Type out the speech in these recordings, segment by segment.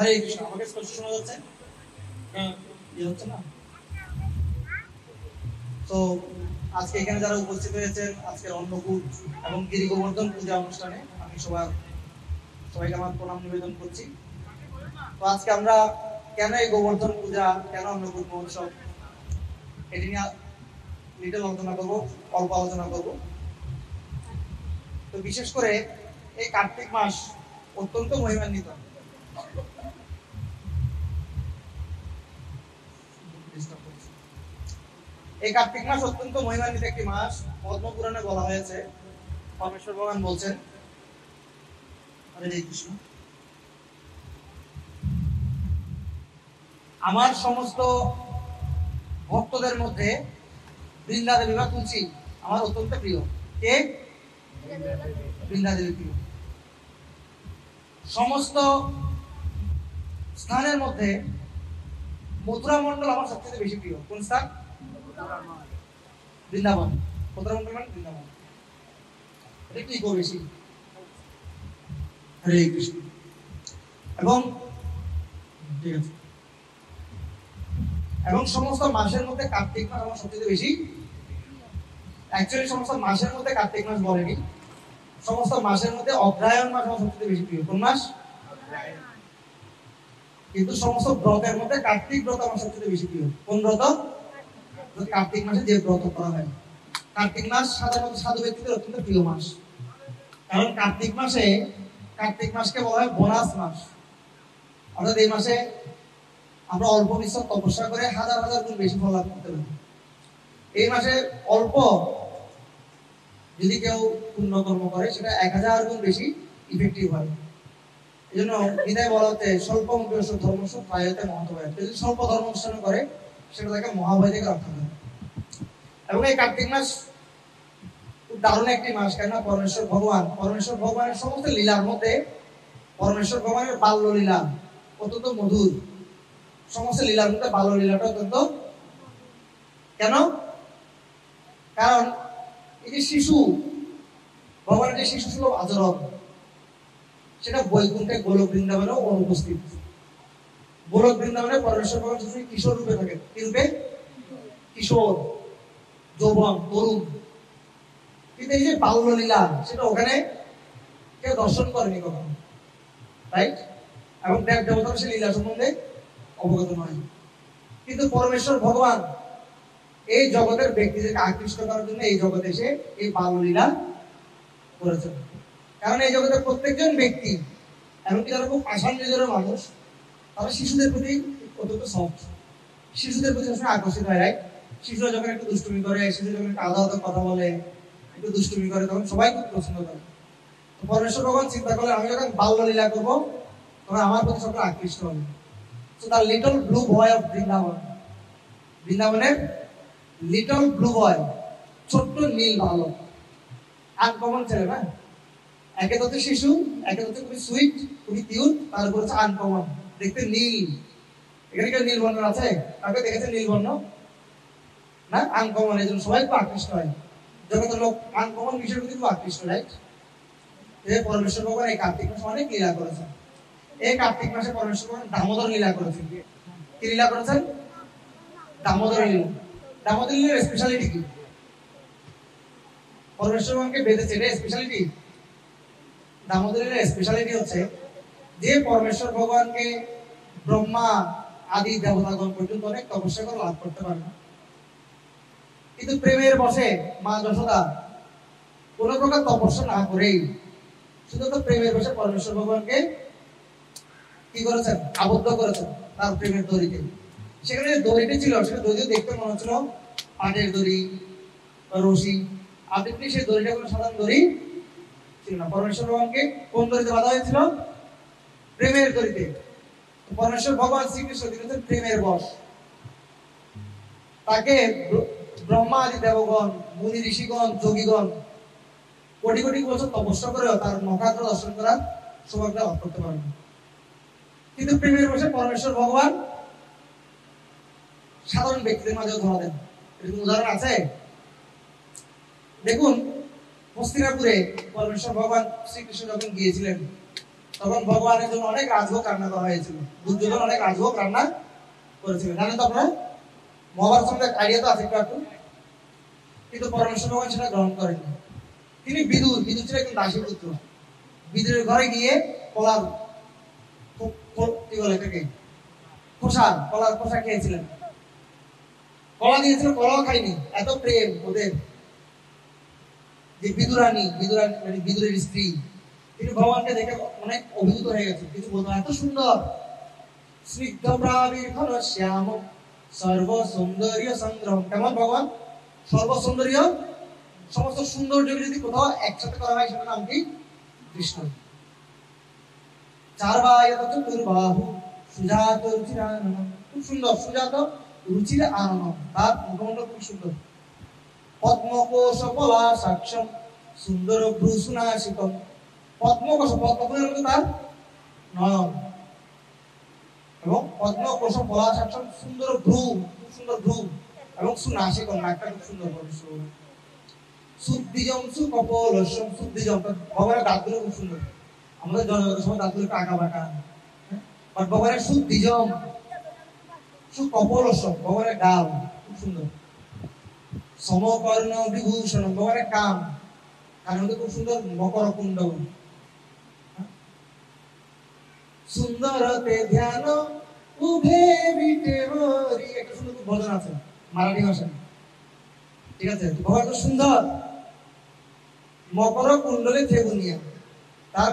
হরে কৃষ্ণ। আমাকে স্পষ্ট শোনা যাচ্ছে? হচ্ছে না? তো আজকে এখানে যারা উপস্থিত হয়েছেন আজকের অন্নকূট এবং গিরি গোবর্ধন পূজা অনুষ্ঠানে আমি সবাইকে আমার প্রণাম নিবেদন করছি। তো আজকে আমরা কেন এই গোবর্ধন পূজা, কেন অন্নকূট মহোৎসব, এটি নিয়ে লিটল আলোচনা করবো, অল্প আলোচনা করবো। তো বিশেষ করে এই কার্তিক মাস অত্যন্ত মহিমান্বিত। এই কার্তিক মাস অত্যন্ত মহিমান্বিত একটি মাস। পদ্মপুরাণে বলা হয়েছে, পরমেশ্বর ভগবান বলছেন, হরে কৃষ্ণ, আমার সমস্ত ভক্তদের মধ্যে বৃন্দা দেবী বা তুলসী আমার অত্যন্ত প্রিয়। কে? বৃন্দা দেবী প্রিয়। সমস্ত স্থানের মধ্যে মথুরা মন্ডল আমার সবচেয়ে বেশি প্রিয়। কোন স্থান? বৃন্দাবন। মথুরা মন্ডল মানে বৃন্দাবন। এটা কি বেশি? হরে কৃষ্ণ। এবং ঠিক আছে, এবং সমস্ত মাসের মধ্যে কার্তিক মাস আমার সবচেয়ে বেশি। অ্যাকচুয়ালি সমস্ত মাসের মধ্যে কার্তিক মাস বলেনি, সমস্ত মাসের মধ্যে অগ্রহায়ণ মাস আমার সবচেয়ে বেশি প্রিয়। কোন মাস? কিন্তু সমস্ত ব্রতের মধ্যে কার্তিক ব্রত আমার সবচেয়ে বেশি প্রিয়। কোন ব্রত? কার্তিক মাসে যে ব্রত করা হয়। কার্তিক মাস সাধারণত সাধু ব্যক্তিদের অত্যন্ত প্রিয় মাস, কারণ কার্তিক মাসকে বলা হয় বোনাস মাস। অর্থাৎ এই মাসে আমরা অল্প বিস্তর তপস্যা করে হাজার হাজার গুণ বেশি ফল লাভ করতে পারি। এই মাসে অল্প যদি কেউ পুণ্যকর্ম করে সেটা 1000 গুণ বেশি ইফেক্টিভ হয়। এই জন্য বিদায় বলা হচ্ছে স্বল্প ধর্মস্ব প্রায়তে মহাভয়। যদি স্বল্প ধর্ম অনুষ্ঠান করে সেটা তাকে মহাভয় থেকে রক্ষা করে। এবং এই কার্তিক মাস খুব দারুণ একটি মাস, কেন? পরমেশ্বর ভগবানের সমস্ত লীলার মধ্যে পরমেশ্বর ভগবানের বাল্য লীলা অত্যন্ত মধুর। সমস্ত লীলার মধ্যে বাল্য লীলাটা অত্যন্ত, কেন? কারণ এই যে শিশু, ভগবানের যে শিশু সুলভ আচরণ, সেটা বৈকুণ্ঠে গোলক বৃন্দাবনে অনুপস্থিত। গোলক বৃন্দাবনে পরমেশ্বর ভগবান কিশোর রূপে থাকে। কি রূপে? কিশোর, যৌবন, তরুণ। কিন্তু এই যে বাল্য লীলা, সেটা ওখানে কেউ দর্শন করেনি কখনো, রাইট? এবং দেব দেবতার সে লীলা সম্বন্ধে অবগত নয়। কিন্তু পরমেশ্বর ভগবান এই জগতের ব্যক্তিদেরকে আকৃষ্ট করার জন্য এই জগতে এসে এই বাল্য লীলা করেছেন। কারণ এই জগতের প্রত্যেকজন ব্যক্তি, এমনকি যারা খুব পাষাণ নিজের মানুষ, তারা শিশুদের প্রতি অত্যন্ত সফট, শিশুদের প্রতি সবসময় আকর্ষিত হয়, রাইট? শিশুরা যখন একটু দুষ্টুমি করে, শিশুরা যখন একটু আলাদা আলাদা কথা বলে, একটু দুষ্টুমি করে, তখন সবাই খুব পছন্দ করে। পরমেশ্বর ভগবান চিন্তা করলে আমি যখন বাল্য লীলা করবো তখন আমার প্রতি সবটা আকৃষ্ট হবে। So the little blue boy of Vrindavan, বৃন্দাবনের লিটল ব্লু বয়, ছোট্ট নীল বালক, আনকমন ছেলে না? একে তো শিশু, একে তো খুবই সুইট, খুবই কিউট, তার উপর হচ্ছে আনকমন, দেখতে নীল। এখানে কেউ নীল বর্ণ আছে? কাউকে দেখেছে নীল বর্ণ? না, আনকমন। এই জন্য সবাই খুব আকৃষ্ট হয়। জগতের লোক আনকমন বিষয়ের প্রতি খুব আকৃষ্ট, রাইট? পরমেশ্বর ভগবান এই কার্তিক মাসে অনেক লীলা করেছেন। এই কার্তিক মাসে পরমেশ্বর ভগবান দামোদর লীলা করেছেন। কি লীলা করেছেন? দামোদর লীলা। দামোদর লীলার স্পেশালিটি কি? পরমেশ্বর ভগবানকে বেঁধেছে, এটা স্পেশালিটি। দামোদর লীলার স্পেশালিটি হচ্ছে যে পরমেশ্বর ভগবানকে ব্রহ্মা আদি দেবতাগণ পর্যন্ত অনেক তপস্যা করে লাভ করতে পারে না, কিন্তু প্রেমের বশে মা যশোদা কোন প্রকার তপস্যা না করেই শুধু তো প্রেমের বশে পরমেশ্বর ভগবানকে কি করেছেন? আবদ্ধ করেছেন তার প্রেমের দড়িতে। সেখানে যে দড়িটি ছিল, সেটা দড়ি দেখতে মনে হচ্ছিল পাটের দড়ি বা রশি। আপনি সেই দড়িটা কোনো সাধারণ দড়ি ছিল না। পরমেশ্বর ভগবানকে কোন দড়িতে বাঁধা হয়েছিল? প্রেমের দড়িতে। পরমেশ্বর ভগবান শ্রীকৃষ্ণ দিয়েছেন প্রেমের বশ। তাকে ব্রহ্মা আদি দেবগণ, মুনি ঋষিগণ, যোগীগণ কোটি কোটি বছর তপস্যা করেও তার নখাগ্র দর্শন করার সৌভাগ্য লাভ করতে পারেন। কিন্তু প্রেমের বশে পরমেশ্বর ভগবান সাধারণ ব্যক্তিদের মাঝেও ধরা দেন। এরকম উদাহরণ আছে। দেখুন, হস্তিনাপুরে পরমেশ্বর ভগবান শ্রীকৃষ্ণ যখন গিয়েছিলেন, তখন ভগবানের জন্য অনেক রাজভোগ রান্না করা হয়েছিল, দুর্যোধন অনেক রাজভোগ রান্না করেছিল, জানেন তো আপনারা? মহাভারত সম্বন্ধে আইডিয়া তো আছে একটু, কিন্তু পরমেশ্বর ভগবান সেটা গ্রহণ করেননি। তিনি বিদুর ছিল একজন দাসী পুত্র, বিদুরের ঘরে গিয়ে কলার কি বলে এটাকে কলার খোসা খেয়েছিলেন, কলা দিয়েছিল, কলাও খাইনি। এত প্রেম ওদের যে বিদুরানী মানে বিদুরের স্ত্রী, তিনি ভগবানকে দেখে অনেক অভিভূত হয়ে গেছে, কিছু বলতো এত সুন্দর, স্নিগ্ধ প্রাবীর ঘন শ্যাম সর্ব সৌন্দর্য সংগ্রহ। কেমন ভগবান? সর্ব সৌন্দর্য, সমস্ত সৌন্দর্যকে যদি কোথাও একসাথে করা হয় সেটার নাম কি? কৃষ্ণ। চার বাহু সুজাত রুচির আনন, খুব সুন্দর, সুজাত রুচির আনন, তার মুখমণ্ডল খুব সুন্দর। পদ্মকোশ পলাশাক্ষম সুন্দর ভ্রূসুনাসিকম, পদ্মকোশ, পদ্মফুলের মতো তার নয়ন, এবং পদ্মকোশ পলাশাক্ষম সুন্দর ভ্রূ, খুব সুন্দর ভ্রূ, এবং সুনাসিকম, নাকটা খুব সুন্দর। শুদ্ধিজম সুকপলস্যম, শুদ্ধিজম, ভগবানের দাঁতগুলো খুব সুন্দর। আমাদের জনগণের সময় দাঁতগুলো একটু আঁকা বাঁকা, বাট ভগবানের শুদ্ধিজম সুকপলস্যম, ভগবানের গাল খুব সুন্দর। সমকর্ণ বিভূষণ, ভগবানের কান, কানের মধ্যে খুব সুন্দর মকর কুণ্ড। সুন্দরতে ধ্যান উভে বিটে হরি, একটা সুন্দর ভজন আছে মারাঠি ভাষায়, ঠিক আছে? ভগবান তো সুন্দর, মকর কুণ্ডলে থেগুনিয়া, তার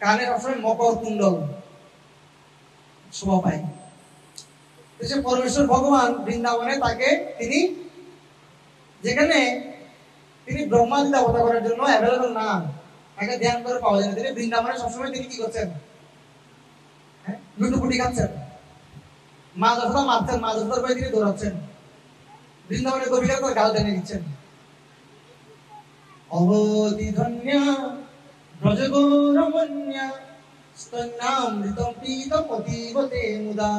কানের অপশনে মকর কুণ্ডল শোভা পায়। সে পরমেশ্বর ভগবান বৃন্দাবনে তাকে তিনি, যেখানে তিনি ব্রহ্মাদি দেবতা করার জন্য অ্যাভেলেবল না, তাকে ধ্যান করে পাওয়া যায় না, তিনি বৃন্দাবনে সবসময় তিনি কি করছেন? লুটুপুটি খাচ্ছেন, মা যশোদা মারছেন, মা যশোদার ভাই তিনি দৌড়াচ্ছেন, বৃন্দাবনে গোপীরা তার গাল টেনে দিচ্ছেন। অবধি ধন্য ব্রজগৌরমন্য স্তন্যামৃতম পীতম অতীবতে মুদা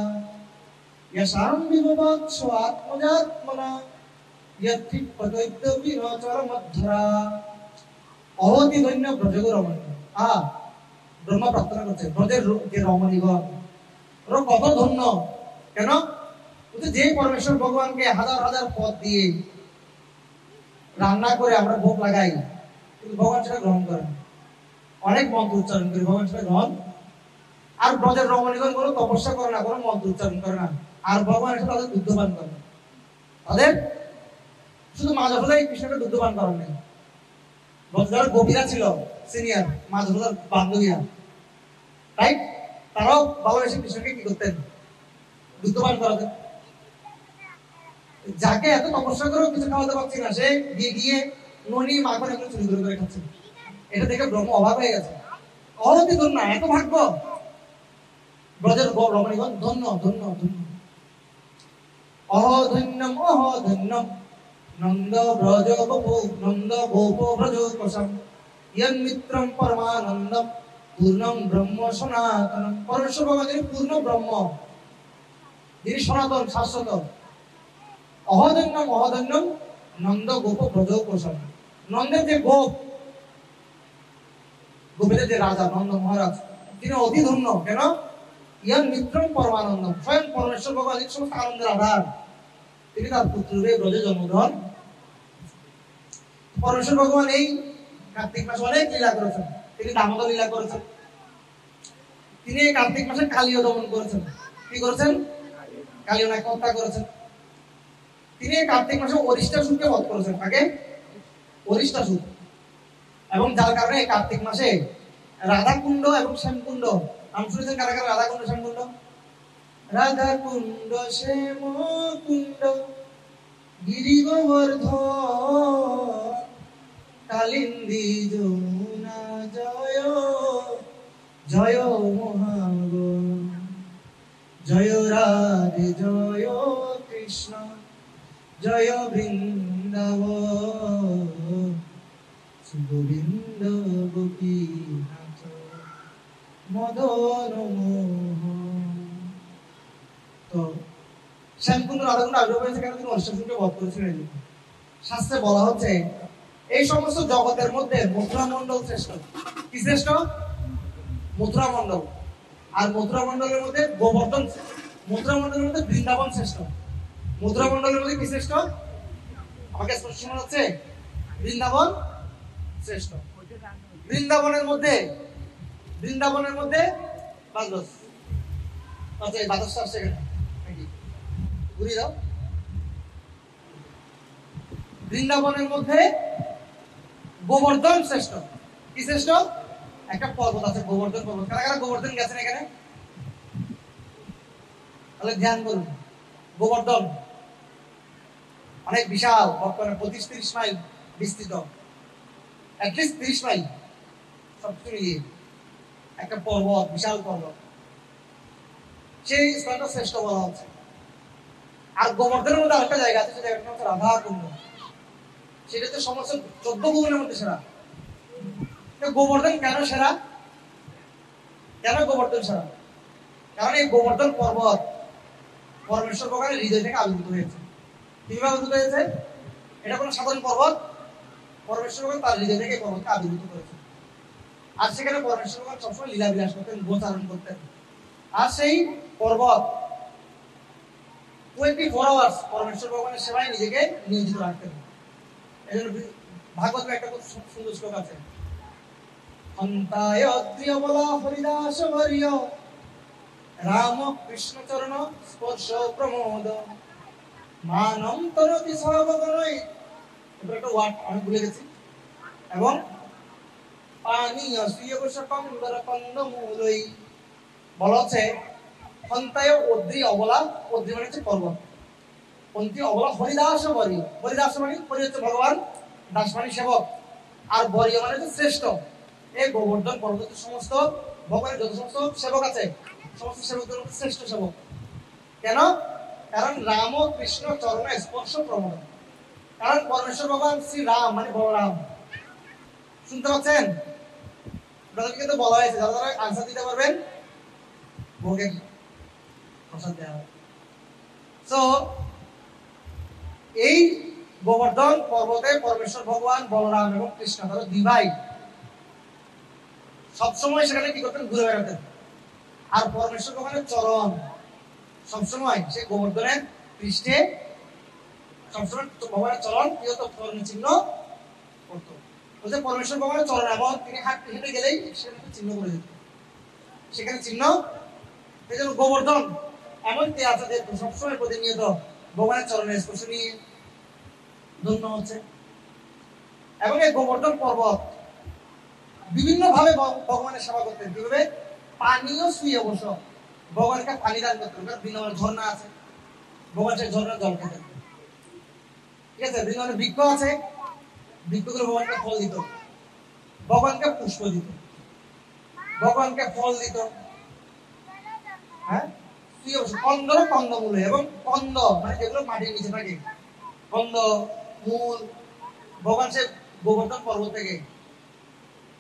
यशां विभवत्स आत्मजात्मना यत्रिपतैत्य विनचरमध्रा। অতি ধন্য ব্রজগো রমণী, ব্রহ্মা প্রার্থনা করছে ব্রজের যে রমণীগণ ওরা কত ধন্য। কেন? যে পরমেশ্বর ভগবানকে হাজার হাজার পদ দিয়ে রান্না করে আমরা ভোগ লাগাই, কিন্তু ভগবান সেটা গ্রহণ করেন, অনেক মন্ত্র উচ্চারণ করে ভগবান সেটা গ্রহণ। আর ব্রজের রমণীগণ কোনো তপস্যা করে না, কোনো মন্ত্র উচ্চারণ করে না, আর ভগবান এসে তাদের দুগ্ধপান করে। তাদের শুধু মা যশোদাই কৃষ্ণকে দুগ্ধপান করেন নাই, যারা গোপীরা ছিল সিনিয়র মা যশোদার বান্ধবীরা, রাইট, তারাও ভালোবেসে কৃষ্ণকে কি করতেন? দুগ্ধপান করাতেন। যাকে এত তপস্যা করেও কিছু খাওয়াতে পারছি না, সে গিয়ে গিয়ে ননি মাখন এগুলো চুরি করে খাচ্ছে। এটা দেখে ব্রহ্ম অবাক হয়ে গেছে, অহতি ধন্য, এত ভাগ্য ব্রজের রমণীগণ, ধন্য ধন্য ধন্য। অহধন্যম অহধন্যম নন্দ ব্রজ গোপো, নন্দ গোপ ব্রজ কোশম ইয়ং মিত্রম পরমানন্দম পূর্ণম ব্রহ্ম সনাতনম। পরমেশ্বর ভগবান যিনি পূর্ণ ব্রহ্ম, যিনি সনাতন শাশ্বত। অহধন্যম অহধন্যম নন্দ গোপ ব্রজ কোশম, নন্দের যে গোপ, গোপীদের যে রাজা নন্দ মহারাজ, তিনি অতি ধন্য। কেন? ইয়ং মিত্রম পরমানন্দম, স্বয়ং পরমেশ্বর ভগবান সমস্ত আনন্দের আধার, তিনি তার পুত্র রূপে ব্রজে জন্মগ্রহণ। পরমেশ্বর ভগবান এই কার্তিক মাসে অনেক লীলা করেছেন, তিনি দামোদর লীলা করেছেন, তিনি এই কার্তিক মাসে কালীয় দমন করেছেন। কি করেছেন? কালীয় নায়ক হত্যা করেছেন। তিনি এই কার্তিক মাসে অরিষ্টাসুরকে বধ করেছেন। তাকে অরিষ্টাসুর, এবং যার কারণে এই কার্তিক মাসে রাধাকুণ্ড এবং শ্যামকুণ্ড, নাম শুনেছেন কারা কারা? রাধাকুণ্ড শ্যামকুণ্ড, রাধাকুণ্ড শ্যামকুণ্ড গিরি গোবর্ধন কালিন্দী যমুনা জয় জয় মহাগ জয় রাধে জয় কৃষ্ণ জয় বৃন্দাব গোবিন্দ গোপীনাথ মদন মোহন। তো শ্যামকুণ্ড রাধাকুণ্ড আবির্ভাব হয়েছে কেন? তিনি অষ্টাসুরকে বধ করেছিলেন। শাস্ত্রে বলা হচ্ছে এই সমস্ত জগতের মধ্যে মথুরা মন্ডল শ্রেষ্ঠ। কি শ্রেষ্ঠ? মথুরা মন্ডল। আর মথুরা মন্ডলের মধ্যে গোবর্ধন, মথুরা মন্ডলের মধ্যে বৃন্দাবন শ্রেষ্ঠ। মথুরা মন্ডলের মধ্যে কি শ্রেষ্ঠ? আমাকে স্পষ্ট শোনা যাচ্ছে? বৃন্দাবন শ্রেষ্ঠ। বৃন্দাবনের মধ্যে বাজবাস আচ্ছা, এই বাতাসটা আসছে কেন নাকি ঘুরিয়ে দাও। বৃন্দাবনের মধ্যে গোবর্ধন শ্রেষ্ঠ। কি শ্রেষ্ঠ? একটা পর্বত আছে গোবর্ধন পর্বত। কারা কারা গোবর্ধন গেছেন এখানে? তাহলে ধ্যান করুন। গোবর্ধন অনেক বিশাল, বর্তমানে 25-30 মাইল বিস্তৃত, অ্যাটলিস্ট 30 মাইল সবকিছু মিলিয়ে একটা পর্বত, বিশাল পর্বত। সেই স্থানটা শ্রেষ্ঠ বলা হচ্ছে। আর গোবর্ধনের মধ্যে আরেকটা জায়গা আছে, সেটা হচ্ছে রাধা কুণ্ড। সেটা তো সমস্ত 14 ভুবনের মধ্যে সেরা। গোবর্ধন কেন সেরা? কেন গোবর্ধন সেরা? কারণ এই গোবর্ধন পর্বত পরমেশ্বর ভগবানের হৃদয় থেকে আবির্ভূত হয়েছে। কিভাবে আবির্ভূত হয়েছে? এটা কোনো সাধারণ পর্বত, পরমেশ্বর ভগবান তার হৃদয় থেকে পর্বতকে আবির্ভূত করেছে। আর সেখানে পরমেশ্বর ভগবান সবসময় লীলা বিলাস করতেন, গোচারণ করতেন। আর সেই পর্বত 24 আওয়ার্স পরমেশ্বর ভগবানের সেবায় নিজেকে নিয়োজিত রাখতেন। এই জন্য ভাগবতের একটা খুব সুন্দর শ্লোক আছে, হন্তায় অত্রিয় বলা হরিদাস হরিয় রাম কৃষ্ণ চরণ স্পর্শ প্রমোদ মানম তরতি সর্বগণই। এটা একটা ওয়ার্ড আমি ভুলে গেছি। এবং পানীয় সুয়বশকম দরকন্দমূলই বলা হচ্ছে হন্তায় অদ্রি অবলা, অদ্রি মানে হচ্ছে পর্বত, অন্তি অবলা হরিদাস বরীয়। হরিদাস মানে হরি হচ্ছে ভগবান, দাস মানে সেবক, আর বরীয় মানে হচ্ছে শ্রেষ্ঠ। এই গোবর্ধন পর্বতের সমস্ত ভগবানের যত সমস্ত সেবক আছে, সমস্ত সেবকদের মধ্যে শ্রেষ্ঠ সেবক। কেন? কারণ রাম ও কৃষ্ণ চরণ স্পর্শ প্রমোদ। কারণ পরমেশ্বর ভগবান শ্রী রাম মানে বলরাম। শুনতে পাচ্ছেন? আপনাদেরকে কিন্তু বলা হয়েছে, যারা যারা আনসার দিতে পারবেন ভোগে প্রসাদ দেওয়া হবে। সো এই গোবর্ধন পর্বতে পরমেশ্বর ভগবান বলরাম এবং কৃষ্ণ তারা দুই ভাই সবসময় সেখানে কি করতেন? ঘুরে বেড়াতেন। আর পরমেশ্বর ভগবানের চরণ সবসময় সে গোবর্ধনের পৃষ্ঠে সবসময় ভগবানের চরণ কি হতো? চরণের চিহ্ন করতো। বলছে পরমেশ্বর ভগবানের চরণ এমন, তিনি হেঁটে গেলেই সেখানে চিহ্ন করে দিত, সেখানে চিহ্ন। সেই জন্য গোবর্ধন এমন কে আছে যে সবসময় প্রতিনিয়ত ভগবানের চরণের স্পর্শ নিয়ে ধন্য হচ্ছে। এবং এই গোবর্ধন পর্বত বিভিন্ন ভাবে ভগবানের সেবা করতেন। কিভাবে? পানীয় শুয়ে বস ভগবানকে পানি দান করতেন। বৃন্দাবনের ঝর্ণা আছে, ভগবান সেই ঝর্ণার জল খেতেন। ঠিক আছে? বৃন্দাবনের বৃক্ষ আছে, বৃক্ষগুলো ভগবানকে ফল দিত, ভগবানকে পুষ্প দিত, ভগবানকে ফল দিত। হ্যাঁ, কন্দ কন্দমূল এবং কন্দ মানে যেগুলো মাটির নিচে থাকে, কন্দ মূল ভগবান সে গোবর্ধন পর্বত থেকে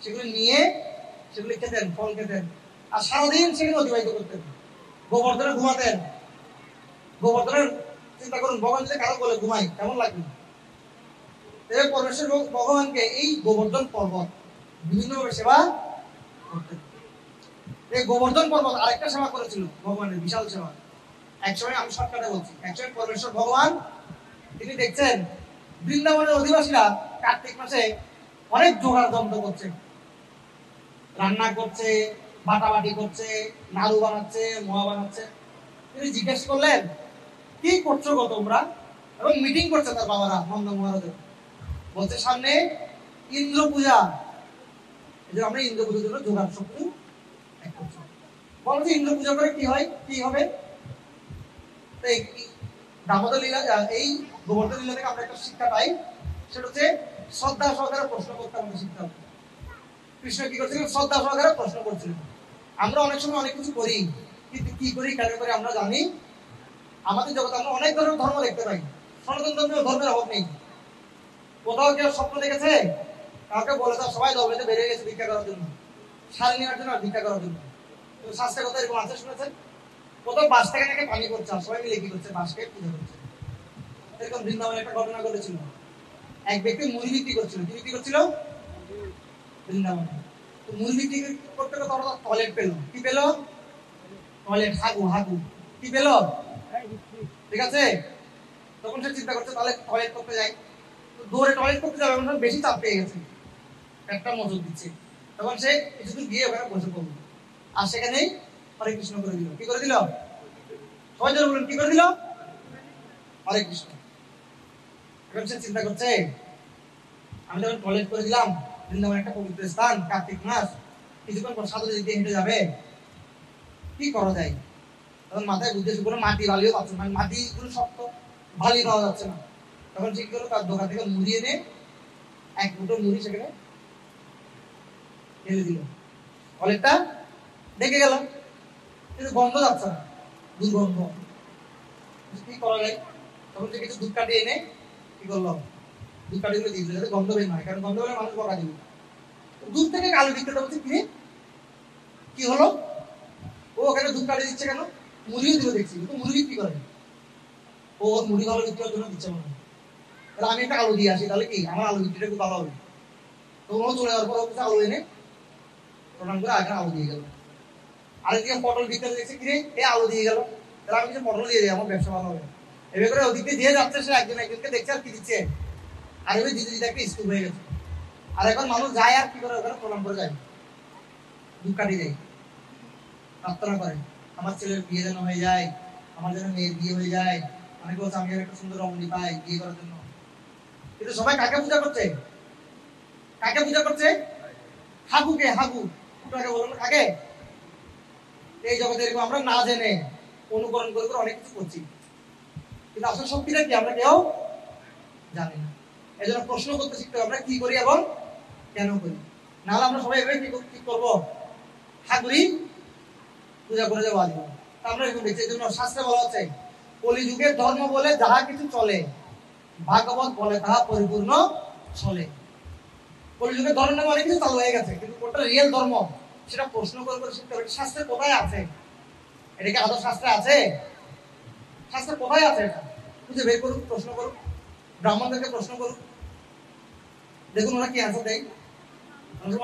সেগুলো নিয়ে সেগুলি খেতেন, ফল খেতেন। আর সারাদিন সেখানে অতিবাহিত করতেন। গোবর্ধনে ঘুমাতেন। গোবর্ধনের চিন্তা করুন, ভগবান যদি কারো বলে ঘুমাই কেমন লাগবে? পরমেশ্বর ভগবানকে এই গোবর্ধন পর্বত বিভিন্নভাবে সেবা করতেন। এই গোবর্ধন পর্বত আরেকটা সেবা করেছিল ভগবানের, বিশাল সেবা। একসময় আমি শর্টকাটে বলছি, একসময় পরমেশ্বর ভগবান তিনি দেখছেন বৃন্দাবনের অধিবাসীরা কার্তিক মাসে অনেক জোগাড় যন্ত্র করছে, রান্না করছে, বাটাবাটি করছে, নাড়ু বানাচ্ছে, মোয়া বানাচ্ছে। তিনি জিজ্ঞেস করলেন, কি করছো গো তোমরা? এবং মিটিং করছে তার বাবারা, নন্দ মহারাজের। বলছে সামনে ইন্দ্র পূজা, এই যে আমরা ইন্দ্র পূজার জন্য জোগাড় শক্তি এক করছি। বলছে ইন্দ্র পূজা করে কি হয়, কি হবে? দামোদর লীলা, এই গোবর্ধন লীলা থেকে আমরা একটা শিক্ষা পাই, সেটা হচ্ছে শ্রদ্ধা সহকারে প্রশ্ন করতে আমাদের শিখতে হবে। কৃষ্ণ কি করছিলেন? শ্রদ্ধা সহকারে প্রশ্ন করছিলেন। আমরা অনেক সময় অনেক কিছু করি, কিন্তু কি করি কেন করি আমরা জানি। আমাদের জগতে আমরা অনেক ধরনের ধর্ম দেখতে পাই, সনাতন ধর্মের অভাব নেই। কোথাও কেউ স্বপ্ন দেখেছে কাউকে বলে দাও সবাই দলবেঁধে বেরিয়ে গেছে ভিক্ষা করার জন্য, সারি নেওয়ার জন্য আর ভিক্ষা করার জন্য। শাস্ত্রের কথা এরকম আছে, শুনেছেন? কোথাও বাস থেকে নাকি পানি করছে, আর সবাই মিলে কি করছে? বাসকে পূজা করছে। এরকম বৃন্দাবনে একটা ঘটনা ঘটেছিল। এক ব্যক্তি মুড়ি বিক্রি করছিল। কি বিক্রি করছিল? বৃন্দাবনে। তো মুড়ি বিক্রি করতে করতে ওরা টয়লেট পেলো, কি পেলো? টয়লেট, হাগু হাগু কি পেলো? ঠিক আছে, তখন সে চিন্তা করছে তাহলে টয়লেট করতে যাই, দৌড়ে টয়লেট করতে যাবে, এমন বেশি চাপ পেয়ে গেছে, পেটটা মজুর দিচ্ছে, তখন সে কিছুদিন গিয়ে ওখানে বসে পড়লো, আর সেখানেই হরে কৃষ্ণ করে দিল। কি করে দিল? সবাই জোরে বলুন, কি করে দিল? হরে কৃষ্ণ। এখন সে চিন্তা করছে আমি যখন টয়লেট করে দিলাম, বৃন্দাবন একটা পবিত্র স্থান, কার্তিক মাস, কিছুক্ষণ পর সাধু দিক দিয়ে হেঁটে যাবে, কি করা যায়? তখন মাথায় বুদ্ধি এসে, কোনো মাটি বালিও পাচ্ছে না, মাটি গুলো শক্ত, বালি পাওয়া যাচ্ছে না। তখন ঠিক করলো তার দোকান থেকে মুড়ি এনে এক মুঠো মুড়ি সেখানে ঢেলে দিল, টয়লেটটা ঢেকে গেল, কিন্তু গন্ধ যাচ্ছে না, দুর্গন্ধ, কি করা যায়? তখন সে কিছু ধূপকাঠি এনে কি করলো, ধূপকাঠিগুলো দিয়ে দিল যাতে গন্ধ বের নয়, কারণ গন্ধ বের মানুষ বকা দিবে। দূর থেকে কালো বিক্রেতা বলছে, কি হলো, ও ওখানে ধূপকাঠি দিচ্ছে কেন? মুড়িও দিল দেখছি, তো মুড়ি বিক্রি করে, ও মুড়ি ভালো বিক্রি করার জন্য দিচ্ছে মনে হয়, তাহলে আমি একটা আলু দিয়ে আসি, তাহলে কি আমার আলু বিক্রিটা খুব ভালো হবে। তো ও চলে যাওয়ার পর ওকে আলু এনে প্রণাম করে আগে আলু দিয়ে গেল। আরেকদিকে পটল বিক্রি দেখছে, কিরে এ আলু দিয়ে গেল, তাহলে আমি কিছু পটল দিয়ে দিই, আমার ব্যবসা ভালো হবে। এবার করে ওদিকে দিয়ে যাচ্ছে, সে একজন একজনকে দেখছে আর কি দিচ্ছে, আর এবার দিতে দিতে একটা স্কুল হয়ে গেছে। আর এখন মানুষ যায় আর কি করে, ওখানে প্রণাম করে যায়, ধূপকাঠি দেয়, প্রার্থনা করে আমার ছেলের বিয়ে যেন হয়ে যায়, আমার যেন মেয়ের বিয়ে হয়ে যায়, অনেকে বলছে আমি একটা সুন্দর রমণী পাই বিয়ে করার জন্য। কিন্তু সবাই কাকে পূজা করছে? কাকে পূজা করছে? হাগুকে, হাগু, কাকে বলুন, কাকে? এই জগতে এরকম আমরা না জেনে অনুকরণ করে করে অনেক কিছু করছি, কিন্তু আসলে শক্তিটা কি আমরা কেউ জানি না। এই জন্য প্রশ্ন করতে শিখতে হবে, আমরা কি করি এবং কেন করি, নাহলে আমরা সবাই এভাবে কি করবো, ঠাকুরই পূজা করে যাবো আজীবন। আমরা এরকম দেখছি, এই জন্য শাস্ত্রে বলা হচ্ছে কলিযুগের ধর্ম বলে যাহা কিছু চলে, ভাগবত বলে তাহা পরিপূর্ণ চলে। কলিযুগের ধর্ম নামে অনেক কিছু চালু হয়ে গেছে, কিন্তু কোনটা রিয়েল ধর্ম সেটা প্রশ্ন করে করে শিখতে হবে। শাস্ত্রে কোথায় আছে? এটা কি আদৌ শাস্ত্রে আছে? শাস্ত্রে কোথায় আছে? এটা খুঁজে বের করুক, প্রশ্ন করুক, ব্রাহ্মণদেরকে প্রশ্ন করুক, দেখুন ওরা কি আনসার দেয়।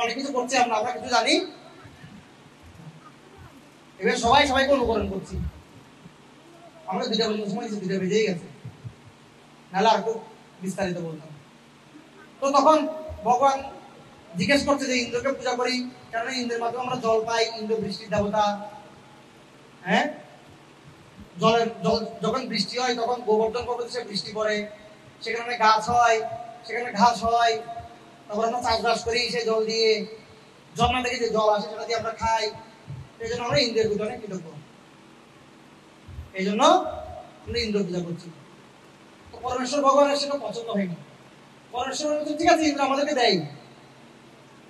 অনেক কিছু করছি আমরা, আমরা কিছু জানি, এবার সবাই সবাইকে অনুকরণ করছি। আমরা দুইটা বলতে সময় দুইটা বেজেই গেছে, নাহলে আর একটু বিস্তারিত বলতাম। তো তখন ভগবান জিজ্ঞেস করছে যে ইন্দ্রকে পূজা করি, কারণ ইন্দ্রের মাধ্যমে আমরা জল পাই, ইন্দ্র বৃষ্টির দেবতা। হ্যাঁ, জলের জল যখন বৃষ্টি হয় তখন গোবর্ধন পর্বতে সে বৃষ্টি পড়ে, সেখানে গাছ হয়, সেখানে ঘাস হয়, তারপর আমরা চাষবাস করি সেই জল দিয়ে, ঝর্ণা থেকে যে জল আসে সেটা দিয়ে আমরা খাই। এই জন্য আমরা ইন্দ্রের পূজা অনেক কৃতজ্ঞ, এই জন্য আমরা ইন্দ্র পূজা করছি। তো পরমেশ্বর ভগবানের সেটা পছন্দ হয়নি। পরমেশ্বর ঠিক আছে ইন্দ্র আমাদেরকে দেয়,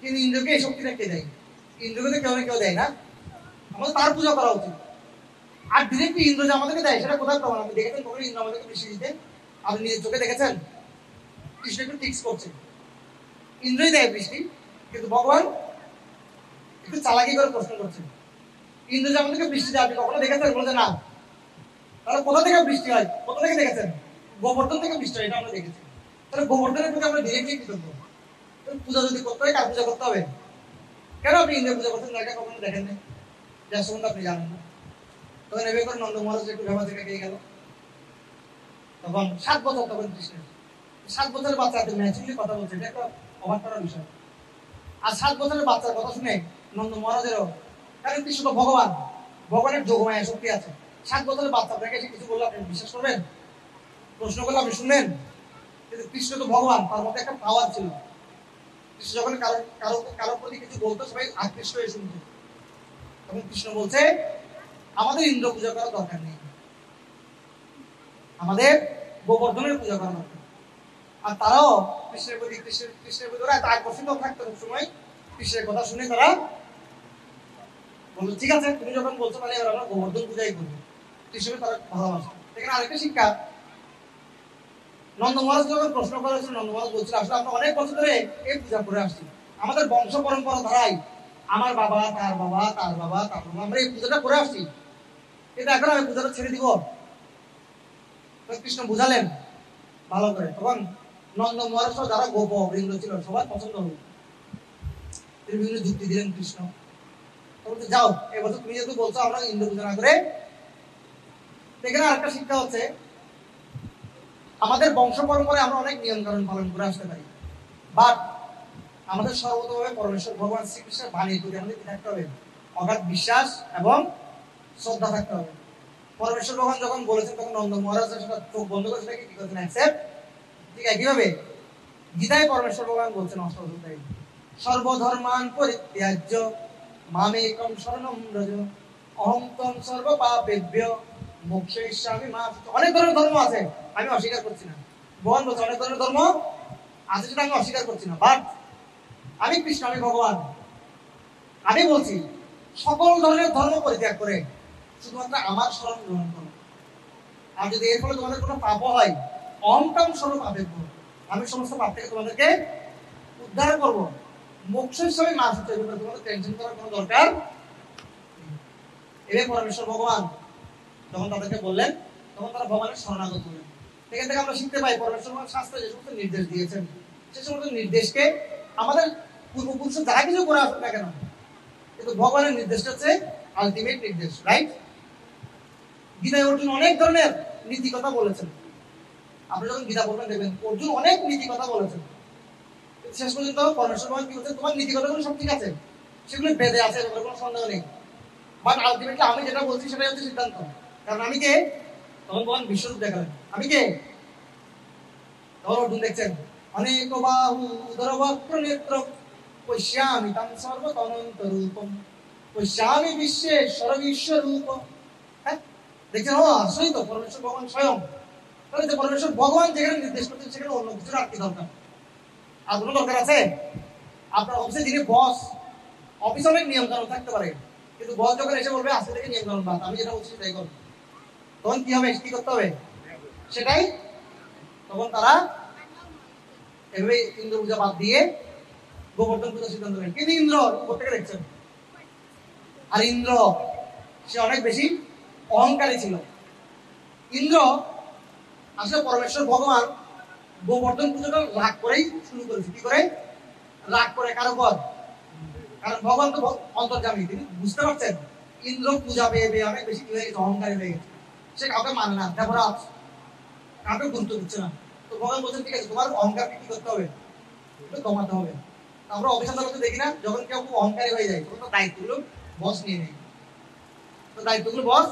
কিন্তু ইন্দ্রকে এই শক্তিটা কে দেয়? ইন্দ্রকে তো কেউ না কেউ দেয় না, আমাদের তার পূজা করা উচিত। আর ডিরেক্টলি ইন্দ্র যে আমাদেরকে দেয় সেটা কোথায় প্রমাণ? আপনি দেখেছেন কখনো ইন্দ্র আমাদেরকে বৃষ্টি দিতে? আপনি নিজের চোখে দেখেছেন? কৃষ্ণ একটু টিক্স করছে, ইন্দ্রই দেয় বৃষ্টি, কিন্তু ভগবান একটু চালাকি করে প্রশ্ন করছেন, ইন্দ্র যে আমাদেরকে বৃষ্টি দেয় আপনি কখনো দেখেছেন? বলছে না। তাহলে কোথা থেকে বৃষ্টি হয়? কোথা থেকে দেখেছেন? গোবর্ধন থেকে বৃষ্টি হয়, এটা আমরা দেখেছি। তাহলে গোবর্ধনের প্রতি আমরা ডিরেক্টলি কৃতজ্ঞ। পূজা যদি করতে হয় কার পূজা করতে হবে? কেন আপনি ইন্দ্রের পূজা করছেন? এটা কখনো দেখেন না, যার সম্বন্ধে আপনি জানেন না। তখন এভাবে করে নন্দ মহারাজ একটু ভেবা থেকে পেয়ে গেল। তখন 7 বছর, তখন কৃষ্ণের 7 বছরের বাচ্চা এত ন্যাচুরালি কথা বলছে, এটা একটা অবাক করার বিষয়। আর 7 বছরের বাচ্চার কথা শুনে নন্দ মহারাজেরও, কারণ কৃষ্ণ তো ভগবান, ভগবানের যোগমায়া শক্তি আছে। 7 বছরের বাচ্চা আপনাকে এসে কিছু বললে আপনি বিশ্বাস করবেন? প্রশ্ন করলে আপনি শুনবেন? কিন্তু কৃষ্ণ তো ভগবান, তার মধ্যে একটা পাওয়ার ছিল। কৃষ্ণ যখন কারো কারো কারো প্রতি কিছু বলতো সবাই আকৃষ্ট হয়ে শুনত। তখন কৃষ্ণ বলছে আমাদের ইন্দ্র পূজা করার দরকার নেই, আমাদের গোবর্ধনের পূজা করা দরকার। আর তারাও কৃষ্ণের প্রতি কৃষ্ণের প্রতি ওরা এত আকর্ষিত থাকতো সবসময়, কৃষ্ণের কথা শুনে তারা বলতো ঠিক আছে তুমি যখন বলছো তাহলে এবার আমরা গোবর্ধন পূজাই করবো। কৃষ্ণকে তারা ভালোবাসে। এখানে আরেকটা শিক্ষা, নন্দ মহারাজ যখন প্রশ্ন করা হয়েছিল, নন্দ মহারাজ বলছিল আসলে আমরা অনেক বছর ধরে এই পূজা করে আসছি, আমাদের বংশ পরম্পরা ধারাই, আমার বাবা তার বাবা তার বাবা তার বাবা আমরা এই পূজাটা করে আসছি, কিন্তু এখন আমি পূজাটা ছেড়ে দিব। কৃষ্ণ বুঝালেন ভালো করে। তখন নন্দ মহারাজ যারা গোপ বৃন্দ ছিল সবাই পছন্দ হল। তিনি বিভিন্ন যুক্তি দিলেন কৃষ্ণ। বলতে যাও এবছর তুমি যেহেতু বলছো আমরা ইন্দ্র পূজা না করে, এখানে আরেকটা শিক্ষা হচ্ছে আমাদের বংশ পরম্পরায় আমরা অনেক নিয়ম কানুন পালন করে আসতে পারি, বাট আমাদের সর্বতভাবে পরমেশ্বর ভগবান শ্রীকৃষ্ণের বাণীর প্রতি আমাদের কি থাকতে হবে? অগাধ বিশ্বাস এবং শ্রদ্ধা থাকতে হবে। পরমেশ্বর ভগবান যখন বলেছেন তখন নন্দ মহারাজ সেটা চোখ বন্ধ করে সেটাকে কি করেছেন? অ্যাকসেপ্ট। ঠিক একইভাবে গীতায় পরমেশ্বর ভগবান বলছেন অষ্টম অধ্যায়ে, সর্বধর্মান পরিত্যাজ্য মামেকং শরণং ব্রজ অহং ত্বং সর্ব পাপেভ্য মোক্ষয়িষ্যামি মা। অনেক ধরনের ধর্ম আছে, আমি অস্বীকার করছি না। ভগবান বলছে অনেক ধরনের ধর্ম আছে সেটা আমি অস্বীকার করছি না, বাট আমি কৃষ্ণ, আমি ভগবান, আমি বলছি সকল ধরনের ধর্ম পরিত্যাগ করে শুধুমাত্র আমার শরণ গ্রহণ করো। আর যদি এর ফলে তোমাদের কোনো পাপ হয়, অহংকার স্বরূপ পাপেভ্য, আমি সমস্ত পাপ থেকে তোমাদেরকে উদ্ধার করবো। মোক্ষের সবাই মাস হচ্ছে, তোমাদের টেনশন করার কোনো দরকার। এবার পরমেশ্বর ভগবান যখন তাদেরকে বললেন তখন তারা ভগবানের শরণাগত হলেন। এখান থেকে আমরা শিখতে পাই পরমেশ্বর ভগবান শাস্ত্রে যে সমস্ত নির্দেশ দিয়েছেন সে সমস্ত নির্দেশকে আমাদের পূর্বপুরুষ যা কিছু করে আসুক না কেন, কিন্তু ভগবানের নির্দেশটা হচ্ছে আলটিমেট নির্দেশ, রাইট? গীতায় অর্জুন অনেক ধরনের নীতি কথা বলেছেন। আপনি যখন গীতা পড়বেন দেখবেন অর্জুন অনেক নীতি কথা বলেছেন। শেষ পর্যন্ত পরমেশ্বর ভগবান কি বলছেন? তোমার নীতি কথাগুলো সব ঠিক আছে, সেগুলো বেদে আছে, এগুলো কোনো সন্দেহ নেই, বাট আলটিমেটলি আমি যেটা বলছি সেটাই হচ্ছে সিদ্ধান্ত। কারণ আমি কে? তখন ভগবান বিশ্বরূপ দেখালেন আমি কে। তখন অর্জুন দেখছেন অনেক বাহু উদর বক্র নেত্র পশ্যামি তাং সর্বতনন্ত রূপম পশ্যামি বিশ্বেশ্বর বিশ্বরূপ। হ্যাঁ, দেখছেন ও আসলেই তো পরমেশ্বর ভগবান স্বয়ং। তাহলে যে পরমেশ্বর ভগবান যেখানে নির্দেশ করছেন সেখানে অন্য কিছুর আর কি দরকার? আর কোনো দরকার আছে? আপনার অফিসে যিনি বস, অফিসে অনেক নিয়ম কানুন থাকতে পারে, কিন্তু বস যখন এসে বলবে আজকে থেকে নিয়ম কানুন বাদ, আমি যেটা বলছি সেটাই করবো, তখন কি হবে? কি করতে হবে? সেটাই। তখন তারা এভাবে ইন্দ্র পূজা বাদ দিয়ে গোবর্ধন পূজা সিদ্ধান্ত নেন। কিন্তু ইন্দ্র প্রত্যেকে দেখছেন, আর ইন্দ্র সে অনেক বেশি অহংকারী ছিল। ইন্দ্র আসলে পরমেশ্বর ভগবান গোবর্ধন পুজোটা রাগ করেই শুরু করেছে। কি করে রাগ করে? কারো পর? কারণ ভগবান তো অন্তর্যামী, তিনি বুঝতে পারছেন ইন্দ্র পূজা পেয়ে পেয়ে অনেক বেশি কি হয়ে গেছে? অহংকারী হয়ে গেছে। সে কাউকে মানে না, দেবরাজ কাউকে গুরুত্ব দিচ্ছে না। তো ভগবান বলছেন ঠিক আছে, তোমার অহংকারকে কি করতে হবে? একটু কমাতে হবে। আমরা অফিস আদালতে দেখি না, যখন কেউ খুব অহংকারী হয়ে যায় তখন তো দায়িত্বগুলো বস নিয়ে নেয়। তো দায়িত্বগুলো বস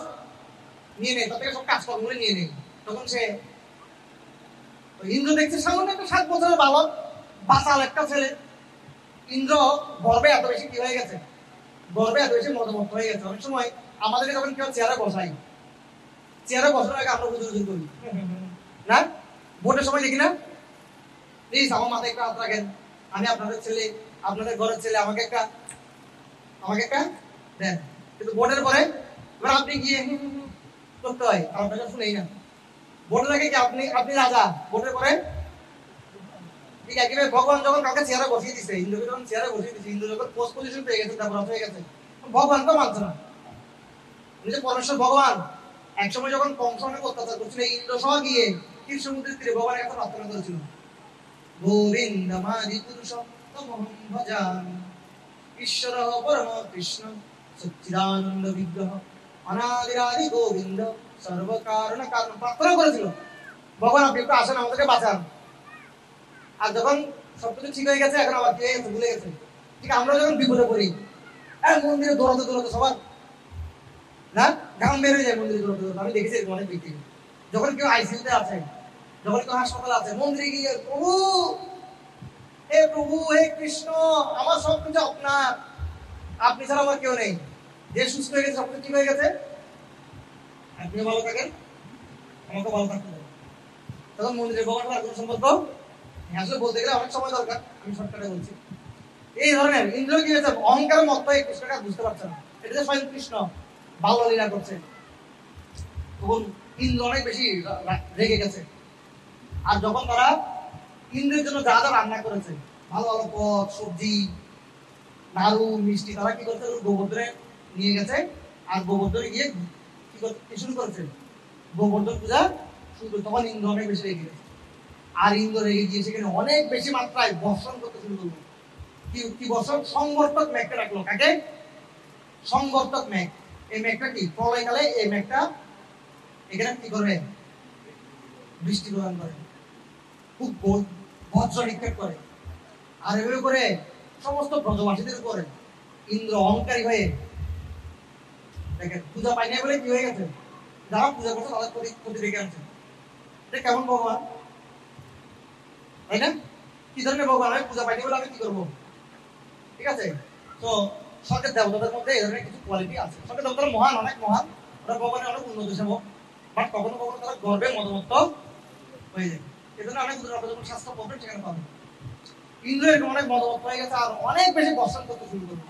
নিয়ে নেয়, তার থেকে সব কাজকর্মগুলো নিয়ে নেয়। তখন সে ইন্দ্র দেখছে সামান্য একটা 7 বছরের বালক, বাচাল একটা ছেলে। ইন্দ্র গর্বে এত বেশি কি হয়ে গেছে? গর্বে এত বেশি মদমত্ত হয়ে গেছে। অনেক সময় আমাদেরকে যখন কেউ চেয়ারে বসাই, চেয়ারে বসানোর আগে আমরা হুজুর হুজুর করি না? ভোটের সময় দেখি না, প্লিজ আমার মাথায় একটা হাত রাখেন, আমি আপনাদের ছেলে, আপনাদের ঘরের ছেলে, আমাকে একটা দেন। কিন্তু ভোটের পরে এবার আপনি গিয়ে করতে হয়, আপনাকে শুনেই না। ভোটের আগে কি আপনি রাজা, ভোটের পরে ঠিক একইভাবে ভগবান যখন কাউকে চেয়ারে বসিয়ে দিচ্ছে, ইন্দ্রকে যখন চেয়ারে বসিয়ে দিচ্ছে, ইন্দ্র যখন পোস্ট পজিশন পেয়ে গেছে, তারপর হয়ে গেছে, ভগবান তো মানছে না। নিজে পরমেশ্বর ভগবান একসময় যখন কংস অনেক অত্যাচার করছিল, ইন্দ্র সহ গিয়ে ক্ষীর সমুদ্রের তীরে ভগবানের কাছে প্রার্থনা করেছিল, গোবিন্দমাদি পুরুষম তমহং ভজামি ঈশ্বরঃ পরম কৃষ্ণ সচ্চিদানন্দ বিগ্রহ অনাদিরাদি গোবিন্দ সর্বকারণ কারণ। প্রার্থনা করেছিল ভগবান আপনি একটু আসেন, আমাদেরকে বাঁচান। আর যখন সবকিছু ঠিক হয়ে গেছে, এখন আবার কে ভুলে গেছে। ঠিক আমরা যখন বিপদে পড়ি, মন্দিরে দৌড়াতে সবার না ঘাম বের হয়ে যায়, মন্দিরে দৌড়াতে। আমি দেখেছি অনেক ব্যক্তি যখন কেউ আইসিইউতে আছে, যখন কেউ হাসপাতালে আছে, মন্দিরে গিয়ে প্রভু হে কৃষ্ণ, আমার সবকিছু আপনার, আপনি ছাড়া আমার কেউ নেই। যে সুস্থ হয়ে গেছে, সবকিছু ঠিক হয়ে গেছে, আপনি ভালো থাকেন, আমাকে ভালো থাকতে হবে। তখন মন্দিরের ভগবান আর কোনো সম্পর্ক আসলে বলতে গেলে অনেক সময় দরকার, আমি শর্টকাটে বলছি। এই ধরনের ইন্দ্র কি হয়েছে? অহংকার মত হয়ে কৃষ্ণকে বুঝতে পারছে না, এটা যে স্বয়ং কৃষ্ণ বাল্য লীলা করছে। তখন ইন্দ্র অনেক বেশি রেগে গেছে। আর যখন তারা ইন্দ্রের জন্য যা যা রান্না করেছে, ভালো ভালো পদ, সবজি, নাড়ু, মিষ্টি, তারা কি করছে? গোবর্ধনে নিয়ে গেছে, আর গোবর্ধনে গিয়ে কি শুরু করেছে? গোবর্ধন পূজা শুরু করে। তখন ইন্দ্র অনেক বেশি রেগে গেছে, আর ইন্দ্র রেগে গিয়ে সেখানে অনেক বেশি মাত্রায় বর্ষণ করতে শুরু করলো। কি বর্ষণ? সংবর্তক মেঘকে রাখলো। কাকে? সংবর্তক মেঘ। এই মেঘটা কি প্রলয়কালে এই মেঘটা এখানে কি করবে? বৃষ্টি প্রদান করে, খুব বজ্র নিক্ষেপ করে। আর এভাবে করে সমস্ত ব্রজবাসীদের উপরে ইন্দ্র অহংকারী হয়ে দেখেন পূজা পাই না বলে কি হয়ে গেছে, যারা পূজা করছে তাদের প্রতি রেখে আনছে। এটা কেমন ভগবান, তাই না? কি ধরনের ভগবান? আমি পূজা পাইনি বলে আমি কি করবো? ঠিক আছে, তো স্বর্গের দেবতাদের মধ্যে এই ধরনের কিছু কোয়ালিটি আছে। স্বর্গের দেবতারা মহান, অনেক মহান, ওরা ভগবানের অনেক উন্নত সেবক, বাট কখনো কখনো তারা গর্বে মদমত্ত হয়ে যায়। এই জন্য অনেক যখন শাস্ত্র পড়বেন সেখানে পাবেন ইন্দ্র এরকম অনেক মদমত্ত হয়ে গেছে, আর অনেক বেশি বর্ষণ করতে শুরু করলো,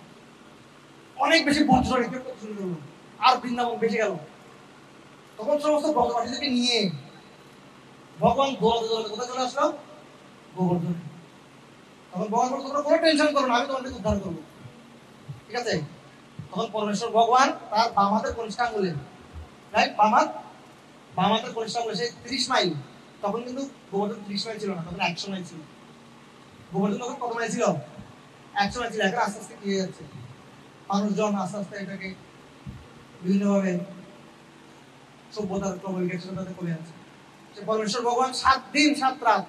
অনেক বেশি বজ্র নিক্ষেপ করতে শুরু করলো, আর বৃন্দাবন বেশি গেল। তখন সমস্ত ব্রজবাসীদেরকে নিয়ে ভগবান দৌড়াতে দৌড়াতে কোথায় চলে আসলো? গোবর্ধন। তখন ভগবান বলতো তোমরা কোনো টেনশন করো না, আমি তোমাদেরকে উদ্ধার করবো। ঠিক আছে, তখন পরমেশ্বর ভগবান তার বাম হাতের কনিষ্ঠ আঙ্গুলে, রাইট, বাম হাতের কনিষ্ঠ আঙ্গুলে, সে 30 মাইল, তখন কিন্তু গোবর্ধন 30 মাইল ছিল না, তখন 100 মাইল ছিল। গোবর্ধন তখন কত মাইল ছিল? 100 মাইল ছিল। এখন আস্তে আস্তে কি হয়ে যাচ্ছে, মানুষজন আস্তে আস্তে এটাকে বিভিন্নভাবে সভ্যতার প্রবলিকেশনের সাথে কমে যাচ্ছে। সে পরমেশ্বর ভগবান 7 দিন 7 রাত